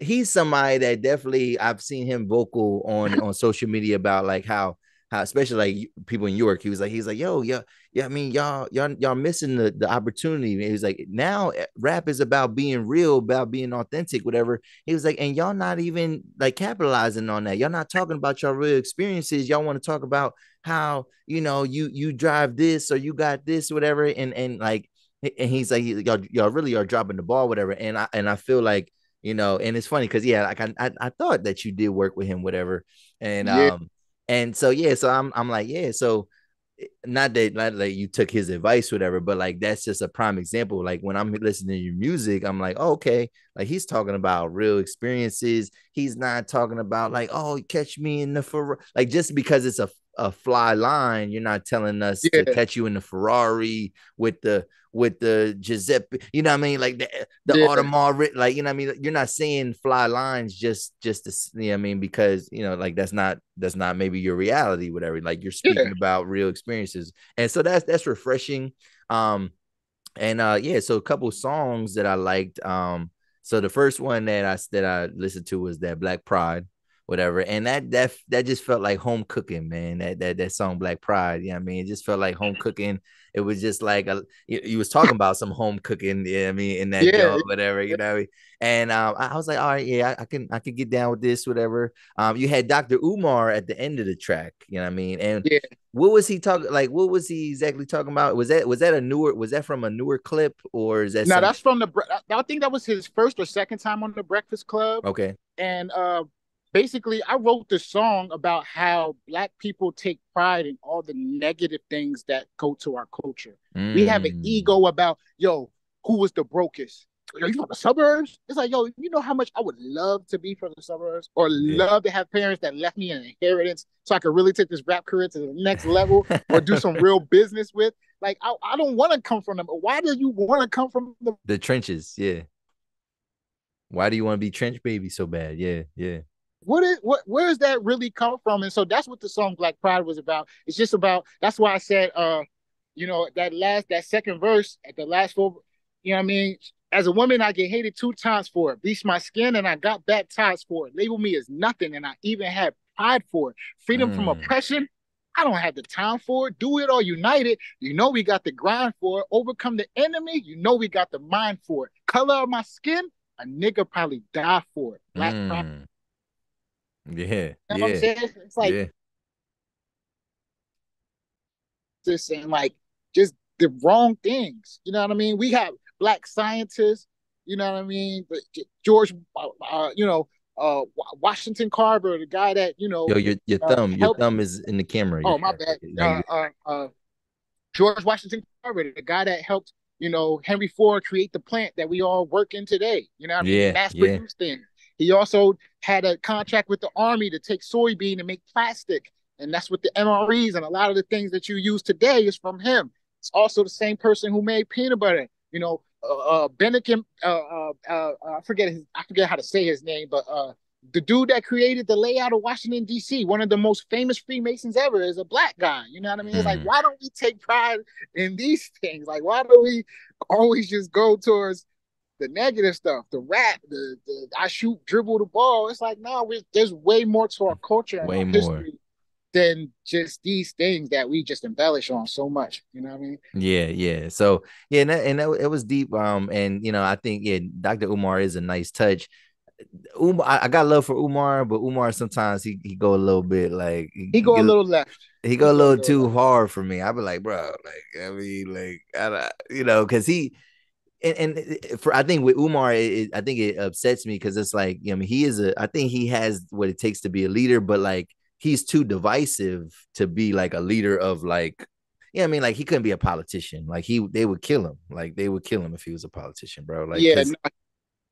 he's somebody that definitely I've seen him vocal on social media about like how especially like people in York. He's like yo yeah. I mean y'all missing the opportunity. He was like now rap is about being real, about being authentic, whatever. He was like and y'all not even like capitalizing on that. Y'all not talking about your real experiences. Y'all want to talk about how you drive this or you got this whatever and like and he's like y'all really are dropping the ball whatever and I feel like and it's funny because yeah like I thought that you did work with him whatever and Yeah. and so yeah so I'm like yeah so not like you took his advice whatever but like that's just a prime example like when I'm listening to your music I'm like oh, okay like he's talking about real experiences he's not talking about like oh catch me in the like just because it's a fly line you're not telling us to Yeah. catch you in the Ferrari with the Giuseppe you know what I mean like the Yeah. Audemars like you know what I mean you're not saying fly lines just to you know what I mean because like that's not maybe your reality whatever like you're Yeah. speaking about real experiences and so that's refreshing and yeah so a couple songs that I liked so the first one that I listened to was that Black Pride whatever and that just felt like home cooking man that song Black Pride yeah I mean it just felt like home cooking it was just like you was talking about some home cooking yeah I mean in that Yeah. joint whatever you know and I was like all right yeah I can get down with this whatever you had Dr. Umar at the end of the track you know what I mean and Yeah. what was he talking like? What was he exactly talking about? Was that from a newer clip or is that Now some that's from I think that was his first or second time on the Breakfast Club. okay? And basically I wrote the song about how black people take pride in all the negative things that go to our culture. We have an Mm, ego about, yo, who was the brokest? Yo, you from the suburbs? It's like, yo, you know how much I would love to be from the suburbs or yeah. love to have parents that left me an inheritance so I could really take this rap career to the next level or do some real business with. Like, I don't want to come from them. Why do you want to come from the The trenches, yeah. Why do you want to be trench baby so bad? Yeah, yeah. where does that really come from? And so that's what the song Black Pride was about. It's just about that's why I said that second verse at the last four, you know what I mean? As a woman, I get hated 2 times for it. Bleached my skin and I got baptized for it. Label me as nothing and I even had pride for it. Freedom from Mm, oppression. I don't have the time for it. Do it or unite it. You know we got the grind for it. Overcome the enemy. You know we got the mind for it. Color of my skin. A nigga probably die for it. Black pride. mm. Yeah, You know what I'm yeah, saying? It's like yeah. this and like just the wrong things. You know what I mean? We have black scientists. You know what I mean? But George, Washington Carver, the guy that Yo, your helped. thumb is in the camera. Oh, my bad. George Washington Carver, the guy that helped, Henry Ford create the plant that we all work in today. You know what I mean? Yeah, Mass yeah. produced things. He also had a contract with the army to take soybean and make plastic. And that's what the MREs and a lot of the things that you use today is from him. It's also the same person who made peanut butter. Bennigan, I forget how to say his name, but the dude that created the layout of Washington, D.C., one of the most famous Freemasons ever, is a black guy. You know what I mean? It's like, why don't we take pride in these things? Like, why do we always just go towards the negative stuff, the rap, the I shoot, dribble the ball? It's like, no, there's way more to our culture and Way our more history than just these things that we just embellish on so much. You know what I mean? Yeah, yeah. So yeah, it was deep. And I think Dr. Umar is a nice touch. I got love for Umar, but Umar sometimes he go a little bit like He go a little left. He go a little too hard for me. I be like, bro, like I mean, like because he for I think with Umar, I think it upsets me because it's like I think he has what it takes to be a leader, but like he's too divisive to be like a leader of like. Yeah, I mean, like he couldn't be a politician. Like they would kill him. Like they would kill him if he was a politician, bro. Like no,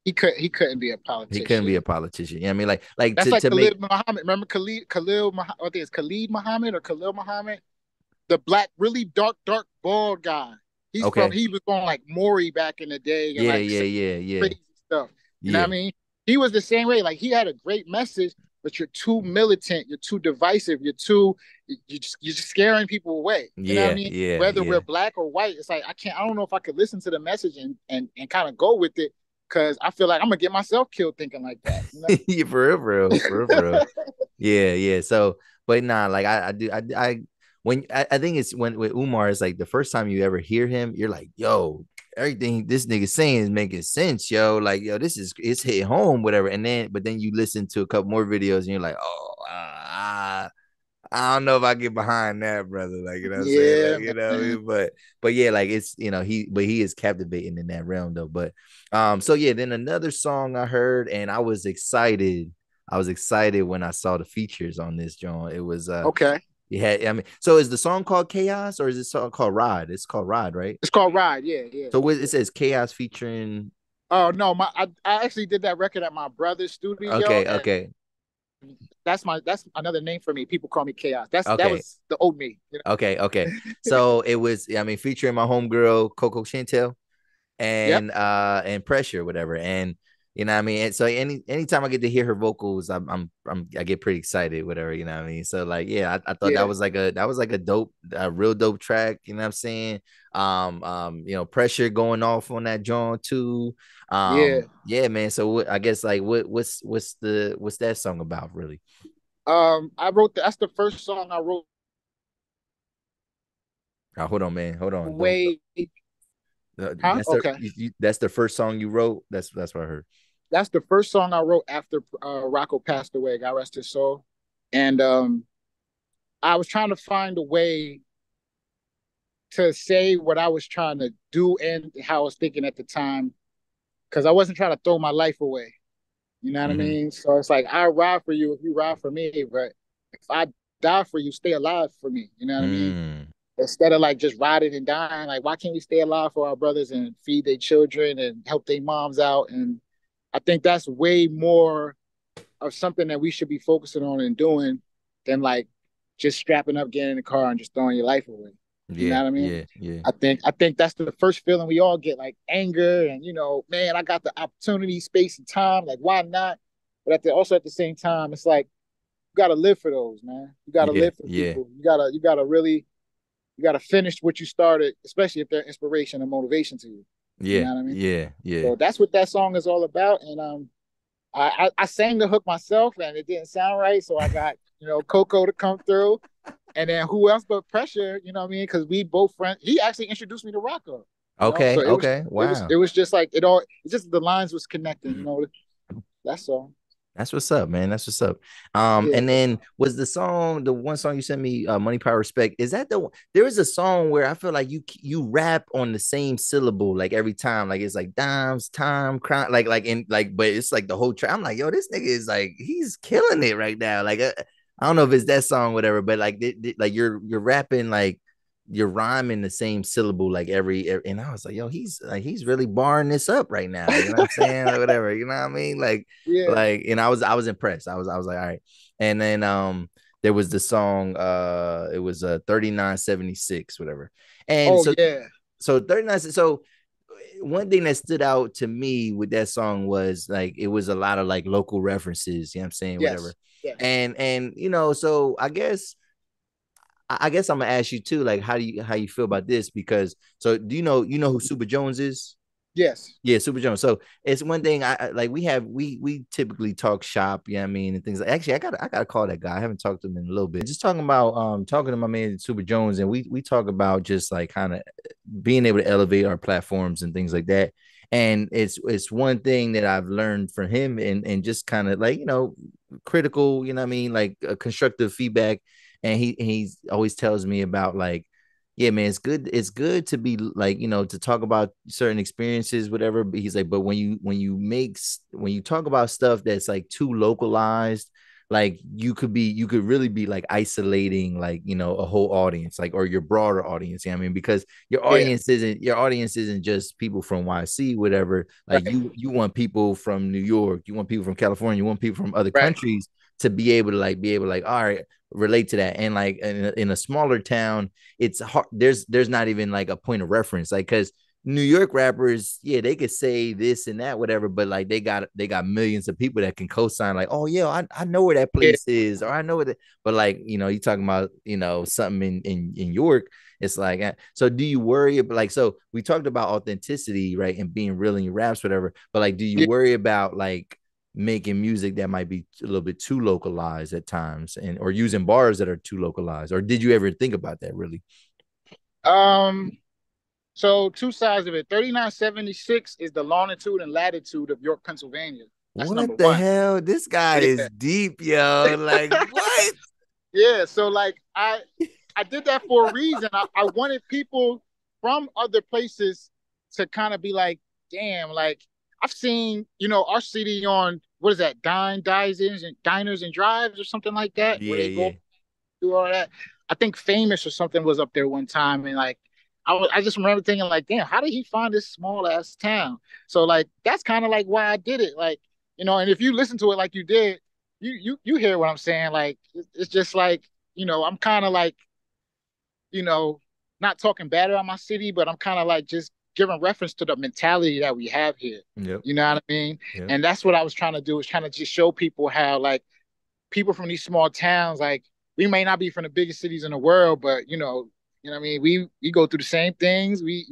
he couldn't be a politician. He couldn't be a politician. Yeah, I mean, like that's like Khalid Muhammad. Remember Khalil? I think it's Khalid Muhammad or Khalil Muhammad, the black, really dark, bald guy. He was on like Maury back in the day. And Yeah. Crazy stuff. You know what I mean? He was the same way. Like he had a great message, but you're too militant. You're too divisive. You're just scaring people away. You know what I mean? Yeah. Whether we're black or white, it's like I don't know if I could listen to the message and kind of go with it. Cause I feel like I'm gonna get myself killed thinking like that. You know? Yeah, for real. Yeah. So, but nah, like I think it's when with Umar, it's like the first time you ever hear him, you're like, yo, everything this nigga saying is making sense, yo. Like, yo, it's hit home, whatever. But then you listen to a couple more videos and you're like, oh, I don't know if I get behind that, brother. Like, you know what I'm saying? Like, but yeah, like it's he is captivating in that realm though. But so yeah, then another song I heard and I was excited. I was excited when I saw the features on this, John. It was okay. Yeah, I mean, so is the song called Chaos or is it song called Ride? It's called Ride, right? It's called Ride, yeah. So it says Chaos featuring. Oh no, I actually did that record at my brother's studio. Okay. That's another name for me. People call me Chaos. That was the old me. You know? Okay. So it was, featuring my homegirl Coco Chantel and Pressure, whatever. And you know what I mean? And so anytime I get to hear her vocals, I get pretty excited, whatever, you know what I mean? So like, yeah, I thought that was like a dope, real dope track, you know what I'm saying? Pressure going off on that John too. Yeah, man. So I guess like what's that song about really? I wrote that's the first song I wrote. Oh, hold on, man. Hold on. That's that's the first song you wrote. That's what I heard. That's the first song I wrote after Rokko passed away. God rest his soul. And I was trying to find a way to say what I was trying to do and how I was thinking at the time, because I wasn't trying to throw my life away. You know what I mean? So it's like, I ride for you if you ride for me, but if I die for you, stay alive for me. You know what I mean? Instead of like just riding and dying, like why can't we stay alive for our brothers and feed their children and help their moms out? And I think that's way more of something that we should be focusing on and doing than like just strapping up, getting in the car and just throwing your life away. You know what I mean? Yeah. I think that's the first feeling we all get, like anger and, man, I got the opportunity, space, and time. Like, why not? But also at the same time, it's like, you got to live for those, man. You got to live for people. You got to finish what you started, especially if they're inspiration and motivation to you. Yeah. You know what I mean? Yeah. So that's what that song is all about. And I sang the hook myself and it didn't sound right. So I got, Coco to come through. And then who else but Pressure, you know what I mean? Because we both friends. He actually introduced me to Rokko. Okay, wow. It was just like it's just the lines was connecting, That's all. That's what's up, man. That's what's up. Yeah. And then was the one song you sent me, Money, Power, Respect. Is that the one? There is a song where I feel like you rap on the same syllable like every time. Like it's like dimes, time, crime, but it's like the whole track. I'm like, yo, this nigga is like, he's killing it right now. Like I don't know if it's that song, whatever, but like like you're rapping like you're rhyming the same syllable like and I was like, yo, he's really barring this up right now. You know what I'm saying? Or whatever. You know what I mean? Yeah. And I was impressed. I was like, all right. And then there was the song, it was 3976, whatever. And Oh so yeah. so 39, so one thing that stood out to me with that song was like it was a lot of like local references, you know what I'm saying? Whatever. Yes. Yes. And so I guess I'm gonna ask you too, like how you feel about this? Because so do you know who Super Jones is? Yes. Yeah, Super Jones. So it's one thing like we typically talk shop, yeah, I mean, and things like actually I gotta call that guy. I haven't talked to him in a little bit. Just talking to my man Super Jones, and we talk about just like kind of being able to elevate our platforms and things like that. And it's one thing that I've learned from him and just kind of like, critical, you know what I mean, like constructive feedback. And he's always tells me about like, yeah, man, it's good to be like, to talk about certain experiences, whatever. But he's like, but when you talk about stuff that's like too localized, like you could really be like isolating like, a whole audience, like, or your broader audience. You know what I mean? Because Yeah. your audience isn't just people from YC, whatever. Like Right. you want people from New York, you want people from California, you want people from other Right. countries to be able to all right, relate to that. And like in a smaller town, it's hard. There's not even like a point of reference, like, because New York rappers, yeah, they could say this and that, whatever, but like they got millions of people that can co-sign, like, oh yeah, I know where that Yeah. place is, or I know what. But like, you talking about something in York, it's like, so do you worry about, like, so we talked about authenticity, right, and being real in your raps, whatever, but like, do you Yeah. worry about like making music that might be a little bit too localized at times, and or using bars that are too localized, or did you ever think about that really? Um. So two sides of it. 3976 is the longitude and latitude of York, Pennsylvania. That's number What the one. hell? This guy is Yeah. deep, yo. Like, what? Yeah. So like I did that for a reason. I wanted people from other places to kind of be like, damn, like I've seen, our city on what is that, diners and drives or something like that, where Yeah, they go yeah. do all that. I think Famous or something was up there one time, and like I just remember thinking like, damn, how did he find this small ass town? So like that's kind of like why I did it, like and if you listen to it like you did, you hear what I'm saying. Like it's just like I'm kind of like you know not talking bad about my city, but I'm kind of like just giving reference to the mentality that we have here. Yep. You know what I mean? Yep. And that's what I was trying to do, was trying to just show people how like people from these small towns, like we may not be from the biggest cities in the world, but what I mean, we go through the same things. We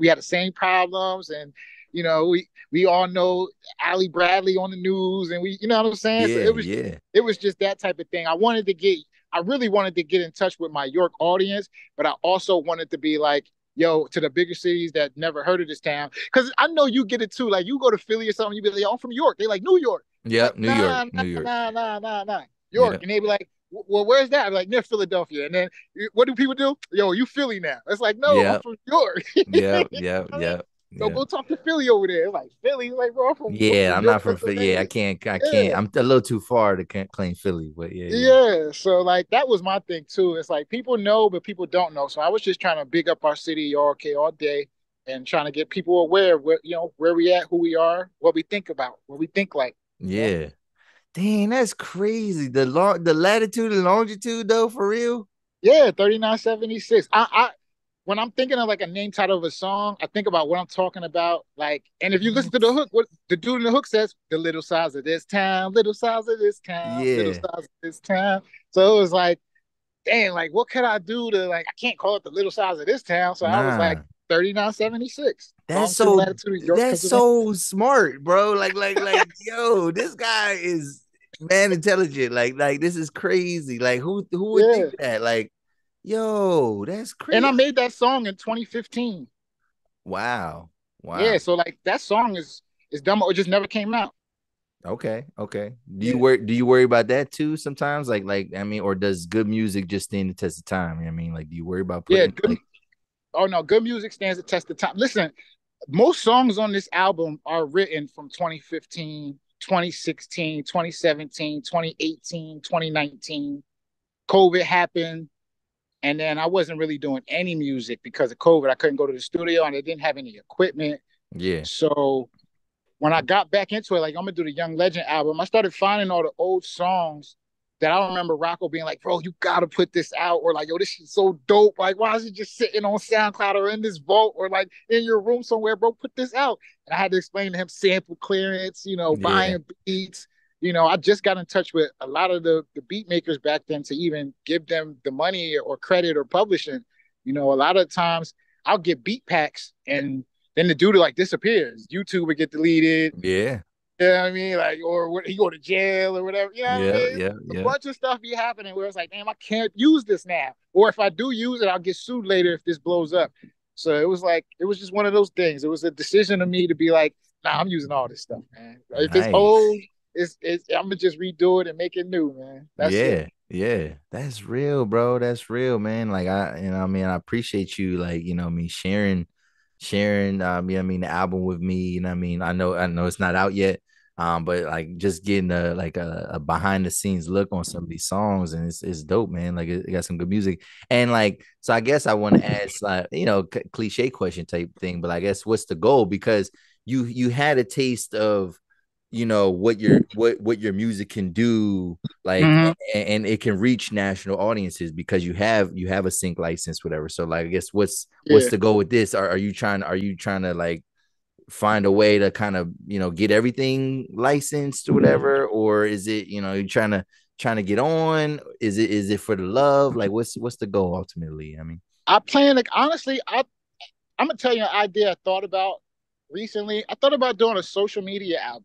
had the same problems, and we all know Ali Bradley on the news, and you know what I'm saying. So Yeah, yeah. it was just that type of thing. I really wanted to get in touch with my York audience, but I also wanted to be like, yo, to the bigger cities that never heard of this town. Because I know you get it too. Like you go to Philly or something, you be like, yo, I'm from York. They like New York. You're like, Yep. New York. nah, New nah, York. nah, nah, nah, nah. York. Yep. And they be like, well, where's that? I'm like, near Philadelphia. And then what do people do? Yo, you Philly now. It's like, no, I'm Yep. from York. Yep. Yep. I mean, Yep. so Yeah. go talk to Philly over there. It's like Philly, like bro, I'm Yeah, from I'm York, not from Philly. Yeah, I Pennsylvania. can't. I can't. Yeah. I'm a little too far to claim Philly, but yeah, yeah. Yeah, so like that was my thing too. It's like people know, but people don't know. So I was just trying to big up our city, okay, all day, and trying to get people aware of where we at, who we are, what we think about, what we think like. You know? Yeah. Dang, that's crazy. The latitude and longitude though, for real. Yeah, 3976. I when I'm thinking of like a name title of a song, I think about what I'm talking about. Like, and if you listen to the What? hook, what the dude in the hook says, the little size of this town, little size of this town, little Yeah. size of this town. So it was like, damn, like what can I do to, like, I can't call it the little size of this town. So I was like Nah. 3976, That's longitude and so latitude of York, that's Pennsylvania. so smart, bro. Like, yo, this guy is man intelligent. Like this is crazy. Like who would think Yeah. of that? Like, yo, that's And I crazy. made that song in 2015. Wow. Yeah. Wow. So like that song is dumb. It just never came out. Okay. Yeah. Do you worry about that too sometimes? Like I mean, or does good music just stand the test of time? I mean, like, do you worry about Yeah, putting good. like Oh no, good music stands the test of time. Listen, most songs on this album are written from 2015, 2016, 2017, 2018, 2019. COVID happened, and then I wasn't really doing any music because of COVID. I couldn't go to the studio and I didn't have any equipment. yeah, So when I got back into it, like I'm gonna do the Young Legend album, I started finding all the old songs that I remember Rokko being like, bro, you gotta put this out, or like, yo, this is so dope. Like, why is it just sitting on SoundCloud or in this vault or like in your room somewhere, bro? Put this out. And I had to explain to him sample clearance, yeah, buying beats. I just got in touch with a lot of the beat makers back then to even give them the money or credit or publishing. A lot of times I'll get beat packs and then the dude like disappears. YouTube would get deleted. yeah, You know what I mean? Like, or he go to jail or whatever. You know what I yeah, mean? yeah, A yeah. bunch of stuff be happening where it's like, damn, I can't use this now. Or if I do use it, I'll get sued later if this blows up. So it was just one of those things. It was a decision of me to be like, nah, I'm using all this stuff, man. If it's old, Nice. it's I'm gonna just redo it and make it new, man. That's it. Yeah, yeah. That's real, bro. That's real, man. Like I mean, I appreciate you, like, me sharing the album with me. I mean, I know it's not out yet. But like just getting a behind the scenes look on some of these songs, and it's dope, man. Like it got some good music. And like, so I guess I want to ask, like, cliche question type thing, but I guess what's the goal? Because you had a taste of what your music can do, like, Mm-hmm. and it can reach national audiences because you have a sync license, whatever. So like, I guess what's Yeah. the goal with this? Are you trying to like find a way to kind of get everything licensed or whatever, or is it you trying to get on? Is it for the love? Like, what's the goal ultimately? I mean, I plan like honestly, I'm gonna tell you an idea I thought about recently. I thought about doing a social media album.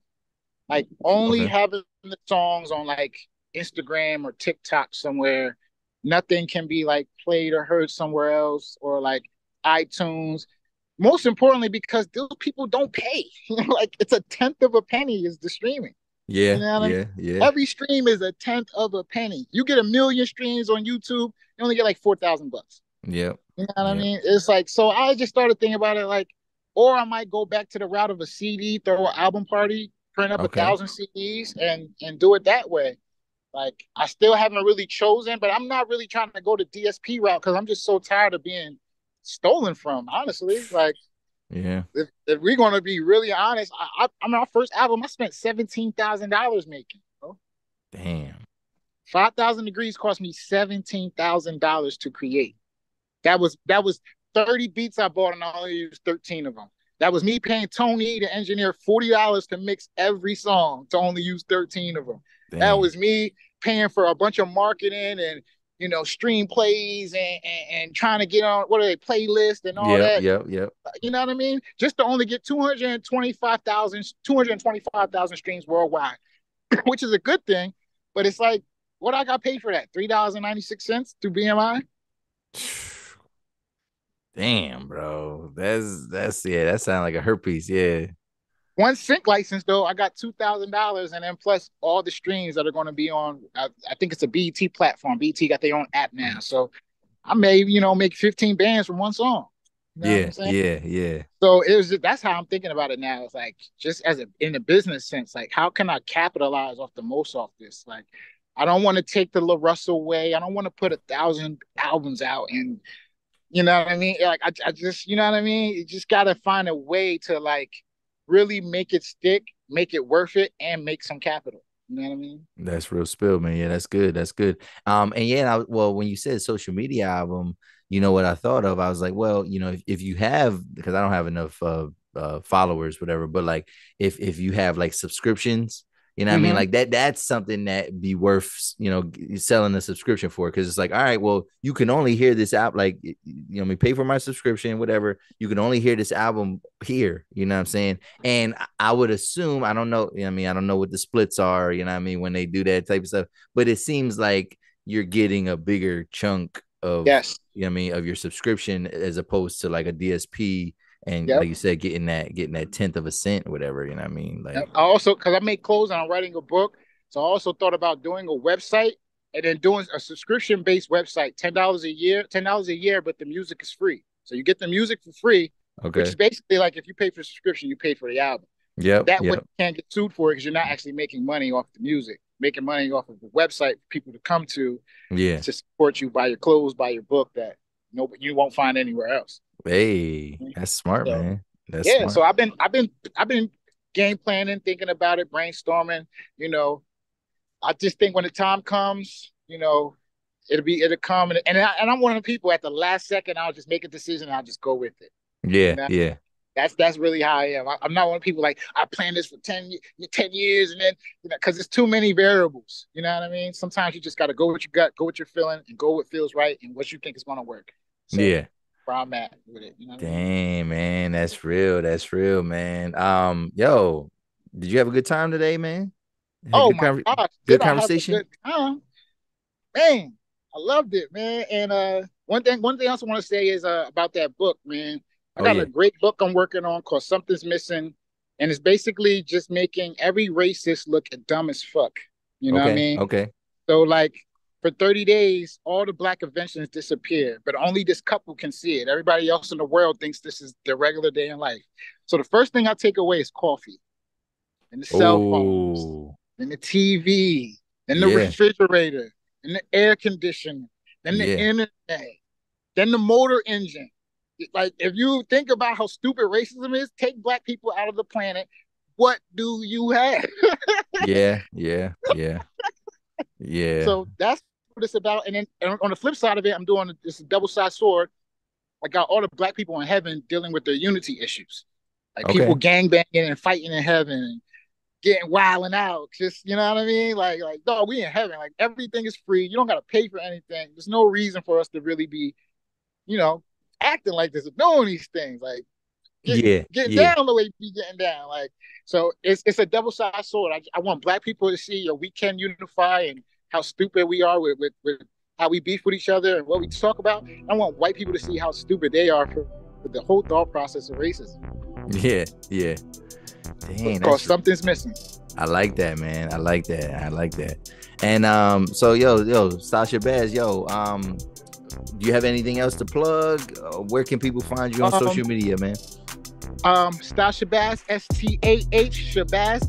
Like only okay, having the songs on like Instagram or TikTok somewhere. Nothing can be like played or heard somewhere else or like iTunes. Most importantly, because those people don't pay. Like it's a tenth of a penny is the streaming. You yeah, know what I mean? yeah, yeah, Every stream is a tenth of a penny. You get 1 million streams on YouTube, you only get like $4,000. yeah, You know what I yeah, mean? It's like so. I just started thinking about it like, or I might go back to the route of a CD, throw an album party, print up a okay, thousand CDs, and do it that way. Like I still haven't really chosen, but I'm not really trying to go the DSP route because I'm just so tired of being stolen from. Honestly, like yeah, if we're gonna be really honest, I mean, our first album I spent $17,000 making. damn, 5,000 Degrees cost me $17,000 to create. That was 30 beats I bought and I only used 13 of them. That was me paying Tony, the engineer, $40 to mix every song to only use 13 of them. That damn, was me paying for a bunch of marketing and stream plays and trying to get on what are they playlists and all yep, that. yep, yep. You know what I mean? Just to only get 225,000 streams worldwide, which is a good thing. But it's like, what I got paid for that? $3.96 through BMI. Damn, bro. That's yeah, that sounds like a herpes. Yeah. One sync license though, I got $2,000, and then plus all the streams that are going to be on. I think it's a BET platform. BET got their own app now, so I may make 15 bands from one song. You know what I'm Yeah, saying? yeah, yeah. So that's how I'm thinking about it now. It's like just as in a business sense, like how can I capitalize off the most off this? Like I don't want to take the La Russell way. I don't want to put 1,000 albums out and you know what I mean? Like I just, you know what I mean? You just gotta find a way to like really make it stick, make it worth it, and make some capital. You know what I mean? That's real spill, man. Yeah, that's good. That's good. And yeah, well, when you said social media album, you know what I thought of? I was like, well, if you have, because I don't have enough followers, whatever, but like if you have like subscriptions, what I mean? Mm-hmm. Like that's something that be worth, selling a subscription for. Cause it's like, all right, well, you can only hear this app, like, pay for my subscription, whatever. You can only hear this album here, you know what I'm saying? And I would assume, I don't know, I don't know what the splits are, when they do that type of stuff, but it seems like you're getting a bigger chunk of, Yes. of your subscription as opposed to like a DSP and like you said, getting that tenth of a cent or whatever, you know what I mean? Like, I also, because I make clothes and I'm writing a book, so I also thought about doing a website and then doing a subscription-based website, $10 a year, but the music is free. So you get the music for free, which is basically like if you pay for a subscription, you pay for the album. That way you can't get sued for it because you're not actually making money off the music, making money off of the website for people to come to support you, buy your clothes, buy your book that you won't find anywhere else. Hey, that's smart, man. That's smart. So I've been game planning, thinking about it, brainstorming. I just think when the time comes, it'll come, and I'm one of the people at the last second I'll just make a decision and I'll just go with it. Yeah. That's really how I am. I'm not one of the people like I planned this for 10 years and then because it's too many variables. You know what I mean? Sometimes you just got to go with your gut, go with your feeling, and go what feels right and what you think is going to work. So, where I'm at with it. Dang, man, that's real. That's real, man. Yo, did you have a good time today, man? Oh my gosh, good conversation. Man, I loved it, man. And one thing I also want to say is about that book, man. I got a great book I'm working on called Something's Missing, and it's basically just making every racist look dumb as fuck. You know what I mean? Okay. So like for 30 days, all the black inventions disappear, but only this couple can see it. Everybody else in the world thinks this is their regular day in life. So the first thing I take away is coffee, and the cell phones, and the TV, and the refrigerator, and the air conditioner, then the internet, then the motor engine. Like, if you think about how stupid racism is, take black people out of the planet. What do you have? Yeah. So that's what it's about. And then on the flip side of it, I'm doing this double-sided sword. I got all the black people in heaven dealing with their unity issues. Like people gangbanging and fighting in heaven and getting wilding out. Just, you know what I mean? Like, no, we in heaven. Like, everything is free. You don't got to pay for anything. There's no reason for us to really be, acting like this, doing these things, like getting down the way you be getting down. Like, so it's a double-sided sword. I want black people to see we can unify and how stupid we are with how we beef with each other and what we talk about. I want white people to see how stupid they are for the whole thought process of racism. Yeah. Dang, because something's missing. I like that, man. I like that. And so Stah Shabazz, do you have anything else to plug? Where can people find you on social media, man? Stah Shabazz, STAH Shabazz,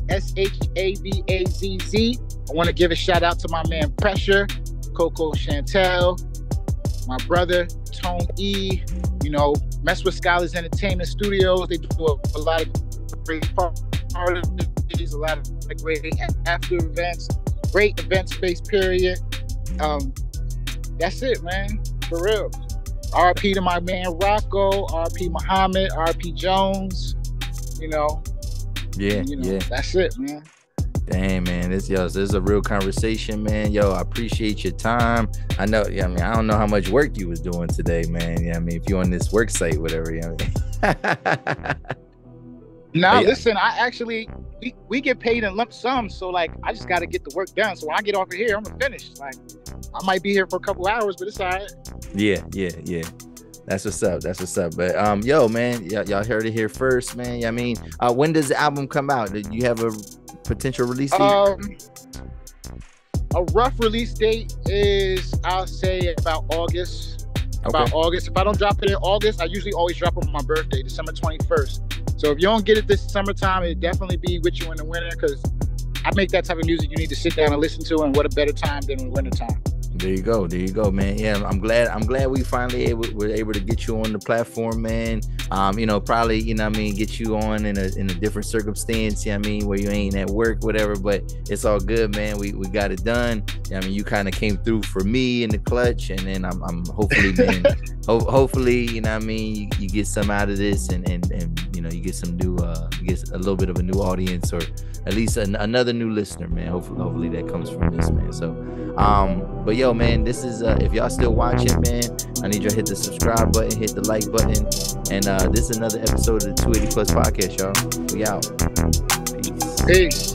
SHABAZZ. I want to give a shout out to my man Pressure, Coco Chantel, my brother Tone E. Mess with Scholars Entertainment Studios. They do a lot of great parties, a lot of great after events, great event space. Period. That's it, man. For real. RP to my man Rokko, RP Muhammad, RP Jones. That's it, man. Dang, man, this is a real conversation, man. Yo, I appreciate your time. I know, I don't know how much work you was doing today, man. If you're on this work site, whatever, Listen, I actually we get paid in lump sum, so like I just got to get the work done. So when I get off of here, I'm gonna finish. Like I might be here for a couple hours, but it's all right. Yeah. That's what's up. But yo, man, y'all heard it here first, man. When does the album come out? Do you have a potential release date? A rough release date is, I'll say, about August. August. If I don't drop it in August, I usually always drop it on my birthday, December 21st. So if you don't get it this summertime, it'll definitely be with you in the winter, because I make that type of music you need to sit down and listen to, and what a better time than in the wintertime. There you go, man. Yeah, I'm glad we finally were able to get you on the platform, man. Probably, get you on in a different circumstance, where you ain't at work, whatever, but it's all good, man. We got it done. You kind of came through for me in the clutch, and then I'm hopefully, man, hopefully, you get some out of this, and you get some new, you get a little bit of a new audience, or at least another new listener, man. Hopefully that comes from this, man. So, but yo, man, this is if y'all still watching, man, I need you to hit the subscribe button, hit the like button, and this is another episode of the 280 Plus podcast, y'all. We out. Peace.